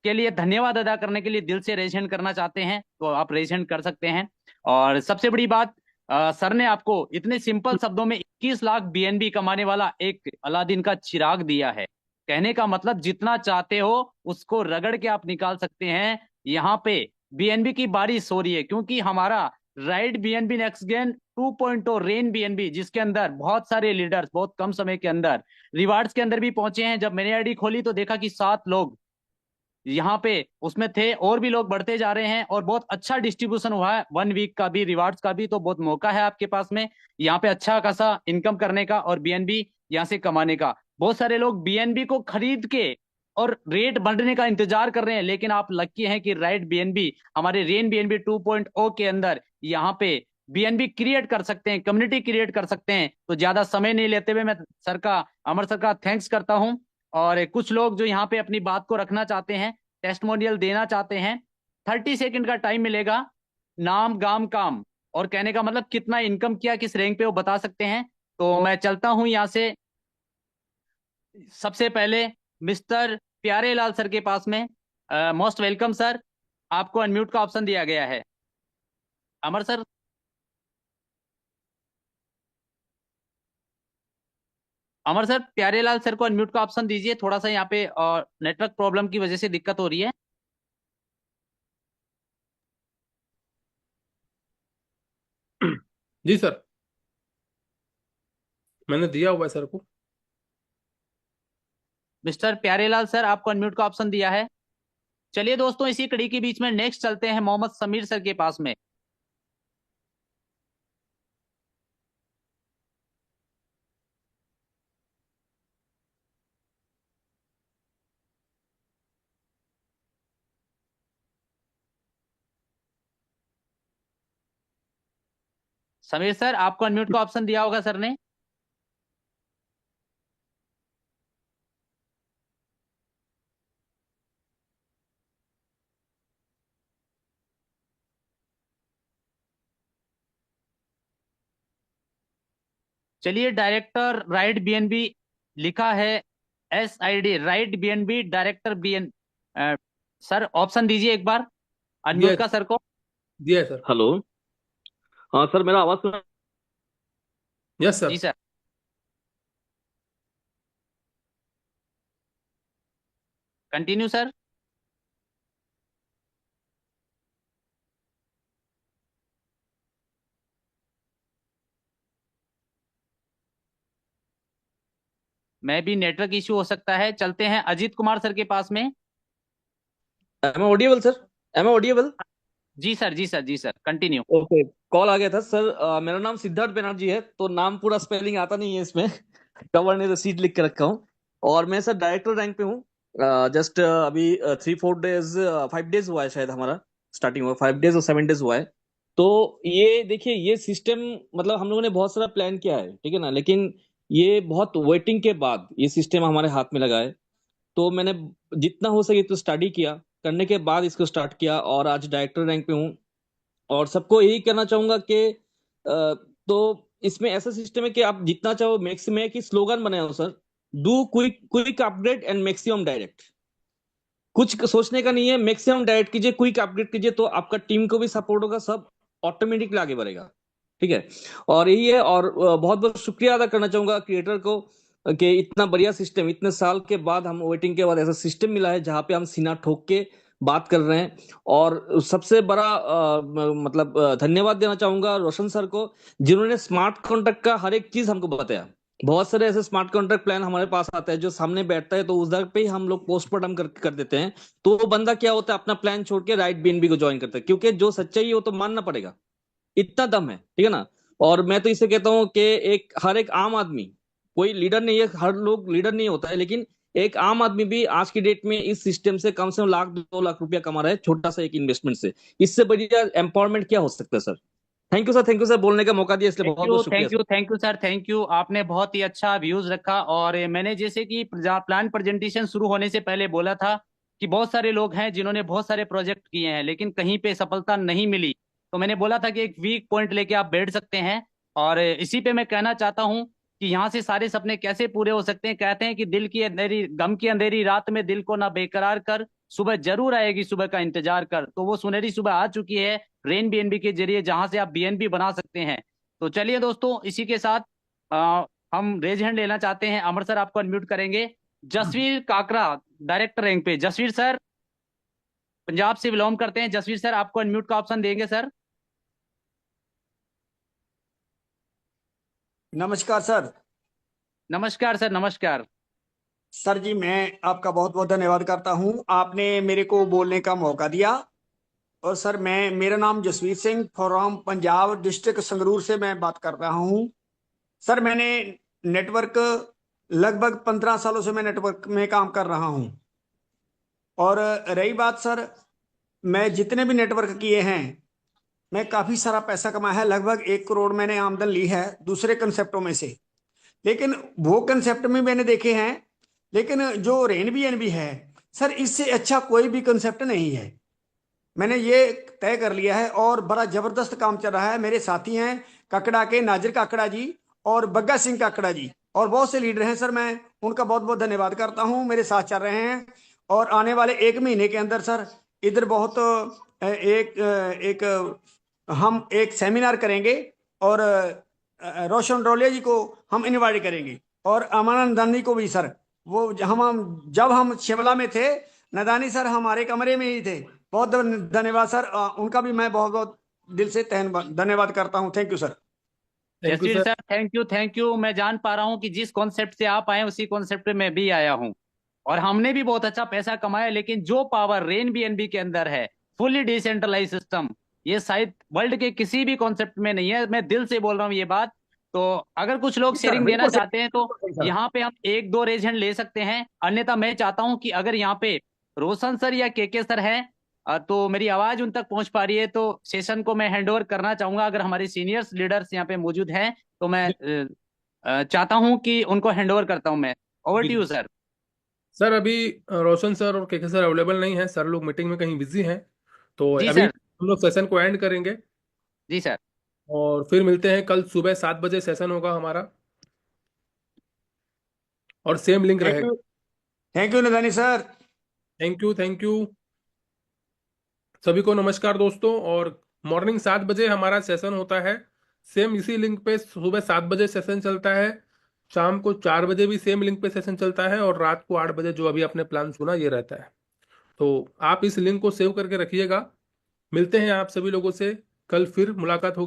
के लिए धन्यवाद अदा करने के लिए दिल से रेज हैंड करना चाहते हैं, तो आप रेज हैंड कर सकते हैं। और सबसे बड़ी बात, सर ने आपको इतने सिंपल शब्दों में 21 लाख बीएनबी कमाने वाला एक अलादीन का चिराग दिया है। कहने का मतलब, जितना चाहते हो उसको रगड़ के आप निकाल सकते हैं। यहाँ पे बीएनबी की बारिश हो रही है, क्योंकि हमारा ride BNB next gain 2.0 rain BNB, जिसके अंदर बहुत सारे लीडर्स बहुत कम समय के अंदर रिवार्ड्स के अंदर भी पहुंचे हैं। जब मैंने आईडी खोली तो देखा कि 7 लोग यहाँ पे उसमें थे, और भी लोग बढ़ते जा रहे हैं, और बहुत अच्छा डिस्ट्रीब्यूशन हुआ है 1 वीक का भी, रिवार्ड्स का भी। तो बहुत मौका है आपके पास में यहाँ पे अच्छा खासा इनकम करने का और बीएनबी यहाँ से कमाने का। बहुत सारे लोग बीएनबी को खरीद के और रेट बढ़ने का इंतजार कर रहे हैं, लेकिन आप लकी हैं कि राइट बीएनबी हमारे रेन बीएनबी 2.0 के अंदर यहाँ पे बीएनबी क्रिएट कर सकते हैं, कम्युनिटी क्रिएट कर सकते हैं। तो ज्यादा समय नहीं लेते हुए मैं सर का, अमर सर का थैंक्स करता हूँ। और कुछ लोग जो यहाँ पे अपनी बात को रखना चाहते हैं, टेस्टमोनियल देना चाहते हैं, 30 सेकंड का टाइम मिलेगा। नाम, गाम, काम और कहने का मतलब कितना इनकम किया, किस रैंक पे, वो बता सकते हैं। तो मैं चलता हूं यहाँ से। सबसे पहले मिस्टर प्यारे लाल सर के पास में, मोस्ट वेलकम सर, आपको अनम्यूट का ऑप्शन दिया गया है। अमर सर, अमर सर, प्यारे लाल सर को अनम्यूट का ऑप्शन दीजिए, थोड़ा सा यहाँ पे और नेटवर्क प्रॉब्लम की वजह से दिक्कत हो रही है। जी सर, मैंने दिया हुआ है सर को। मिस्टर प्यारेलाल सर, आपको अनम्यूट का ऑप्शन दिया है। चलिए दोस्तों, इसी कड़ी के बीच में नेक्स्ट चलते हैं मोहम्मद समीर सर के पास में। समीर सर, आपको अनम्यूट का ऑप्शन दिया होगा सर ने। चलिए, डायरेक्टर राइट बीएनबी लिखा है, SID right BNB director BN. Sir option दीजिए एक बार दिया अनम्यूट है, का सर को। दिया है सर। हेलो। हाँ सर, मेरा आवाज सुना? यस जी सर। Sir, continue sir. मैं भी नेटवर्क इश्यू हो सकता है, चलते हैं अजीत कुमार सर के पास में। एम आई ऑडियबल सर? एम आई ऑडियबल? जी सर, जी सर, जी सर, कंटिन्यू। ओके। कॉल आ गया था सर। मेरा नाम सिद्धार्थ बनर्जी है, तो नाम पूरा स्पेलिंग आता नहीं है इसमें। कवर ने रसीद लिख के रखा हूँ। और मैं सर डायरेक्टर रैंक पे हूँ। जस्ट अभी 3-4 डेज, 5 डेज हुआ है शायद हमारा। स्टार्टिंग हुआ 5 डेज और 7 डेज हुआ है। तो ये देखिए, ये सिस्टम मतलब हम लोगों ने बहुत सारा प्लान किया है, ठीक है ना, लेकिन ये बहुत वेटिंग के बाद ये सिस्टम हमारे हाथ में लगा है। तो मैंने जितना हो सके तो स्टडी किया, करने के बाद इसको स्टार्ट किया और आज डायरेक्टर रैंक पे हूँ। और सबको यही कहना चाहूंगा कि तो इसमें ऐसा सिस्टम है कि आप जितना चाहो मैक्सिमम, है कि स्लोगन बनाए हो sir, do quick quick upgrade and maximum direct. कुछ सोचने का नहीं है, मैक्सिमम डायरेक्ट कीजिए, क्विक अपग्रेड कीजिए, तो आपका टीम को भी सपोर्ट होगा, सब ऑटोमेटिकली आगे बढ़ेगा। ठीक है। और यही है। और बहुत बहुत शुक्रिया अदा करना चाहूंगा क्रिएटर को कि इतना बढ़िया सिस्टम, इतने साल के बाद हम वेटिंग के बाद ऐसा सिस्टम मिला है जहां पे हम सीना ठोक के बात कर रहे हैं। और सबसे बड़ा मतलब धन्यवाद देना चाहूंगा रोशन सर को, जिन्होंने स्मार्ट कॉन्ट्रैक्ट का हर एक चीज हमको बताया। बहुत सारे ऐसे स्मार्ट कॉन्ट्रैक्ट प्लान हमारे पास आता है जो सामने बैठता है, तो उस दर पे ही हम लोग पोस्टमार्टम कर देते हैं। तो वो बंदा क्या होता है, अपना प्लान छोड़ के राइट बीएनबी को ज्वाइन करता है, क्योंकि जो सच्चाई है वो तो मानना पड़ेगा। इतना दम है, ठीक है ना। और मैं तो इसे कहता हूँ कि एक हर एक आम आदमी, कोई लीडर नहीं है, हर लोग लीडर नहीं होता है, लेकिन एक आम आदमी भी आज की डेट में इस सिस्टम से कम से कम 1-2 लाख रुपया कमा रहा है, छोटा सा एक इन्वेस्टमेंट से। इससे बढ़िया एम्पावरमेंट क्या हो सकता है sir? Thank you sir, thank you sir, बोलने का मौका दिया, इसलिए थैंक बहुत यू, बहुत शुक्रिया thank sir. You, thank you sir, thank you. आपने बहुत ही अच्छा व्यूज रखा। और मैंने जैसे कि प्लान प्रेजेंटेशन शुरू होने से पहले बोला था कि बहुत सारे लोग हैं जिन्होंने बहुत सारे प्रोजेक्ट किए हैं लेकिन कहीं पे सफलता नहीं मिली। तो मैंने बोला था कि एक वीक पॉइंट लेके आप बैठ सकते हैं। और इसी पे मैं कहना चाहता हूँ कि यहाँ से सारे सपने कैसे पूरे हो सकते हैं। कहते हैं कि दिल की अंधेरी, गम की अंधेरी रात में दिल को ना बेकरार कर, सुबह जरूर आएगी, सुबह का इंतजार कर। तो वो सुनहरी सुबह आ चुकी है रेन बीएनबी के जरिए, जहां से आप बीएनबी बना सकते हैं। तो चलिए दोस्तों, इसी के साथ हम रेज हैंड लेना चाहते हैं। अमर सर आपको अनम्यूट करेंगे। जसवीर काकरा, डायरेक्टर रैंक पे। जसवीर सर पंजाब से बिलोंग करते हैं। जसवीर सर आपको अनम्यूट का ऑप्शन देंगे सर। नमस्कार सर। नमस्कार सर, नमस्कार। सर जी, मैं आपका बहुत बहुत धन्यवाद करता हूं, आपने मेरे को बोलने का मौका दिया। और सर, मेरा नाम जसवीर सिंह फ्रॉम पंजाब डिस्ट्रिक्ट संगरूर से मैं बात कर रहा हूं। सर, मैंने नेटवर्क लगभग 15 सालों से मैं नेटवर्क में काम कर रहा हूं। और रही बात सर, मैं जितने भी नेटवर्क किए हैं, मैं काफी सारा पैसा कमाया है। लगभग 1 करोड़ मैंने आमदन ली है दूसरे कंसेप्टों में से। लेकिन वो कंसेप्ट में मैंने देखे हैं, लेकिन जो रेन बी एन बी है सर, इससे अच्छा कोई भी कंसेप्ट नहीं है। मैंने ये तय कर लिया है और बड़ा जबरदस्त काम चल रहा है। मेरे साथी हैं काकड़ा के नाजिर काकड़ा जी और बग्गा सिंह काकड़ा जी, और बहुत से लीडर हैं सर। मैं उनका बहुत बहुत धन्यवाद करता हूं, मेरे साथ चल रहे हैं। और आने वाले 1 महीने के अंदर सर, इधर बहुत एक हम एक सेमिनार करेंगे। और रोशन डोलिया जी को हम इनवाइट करेंगे, और अमन नंदानी को भी सर। वो हम जब हम शिमला में थे, नदानी सर हमारे कमरे में ही थे। बहुत धन्यवाद सर, उनका भी मैं बहुत बहुत दिल से धन्यवाद करता हूँ। Thank you sir. Thank you Jasveer sir. Sir thank you, thank you. मैं जान पा रहा हूँ कि जिस कॉन्सेप्ट से आप आए उसी कॉन्सेप्ट पे मैं भी आया हूँ। और हमने भी बहुत अच्छा पैसा कमाया, लेकिन जो पावर रेन बीएनबी के अंदर है, फुल्ली डिसेंट्रलाइज सिस्टम, ये शायद वर्ल्ड के किसी भी कॉन्सेप्ट में नहीं है। मैं दिल से बोल रहा हूँ ये बात। तो अगर कुछ लोग सर शेयरिंग देना बिल्कुल सही, चाहते हैं तो बिल्कुल सही सर। यहाँ पे हम एक दो रेज हैंड ले सकते हैं। अन्यथा मैं चाहता हूँ कि अगर यहाँ पे रोशन सर या के सर हैं, तो मेरी आवाज उन तक पहुंच पा रही है, तो सेशन को मैं हैंड ओवर करना चाहूंगा। अगर हमारे सीनियर्स लीडर्स यहाँ पे मौजूद हैं तो मैं चाहता हूं कि उनको हैंड ओवर करता हूं मैं। Over to G U sir. Sir, अभी रोशन सर और के सर अवेलेबल नहीं है, सर लोग मीटिंग में कहीं बिजी हैं। तो जी अभी सर। हम लोग सेशन को एंड करेंगे जी सर। और फिर मिलते हैं कल सुबह 7 बजे सेशन होगा हमारा, और सेम लिंक रहेगा। थैंक यू नदानी sir. Thank you, thank you. सभी को नमस्कार दोस्तों, और मॉर्निंग 7 बजे हमारा सेशन होता है, सेम इसी लिंक पे सुबह 7 बजे सेशन चलता है, शाम को 4 बजे भी सेम लिंक पे सेशन चलता है, और रात को 8 बजे जो अभी आपने प्लान सुना ये रहता है। तो आप इस लिंक को सेव करके रखिएगा। मिलते हैं आप सभी लोगों से कल, फिर मुलाकात होगी।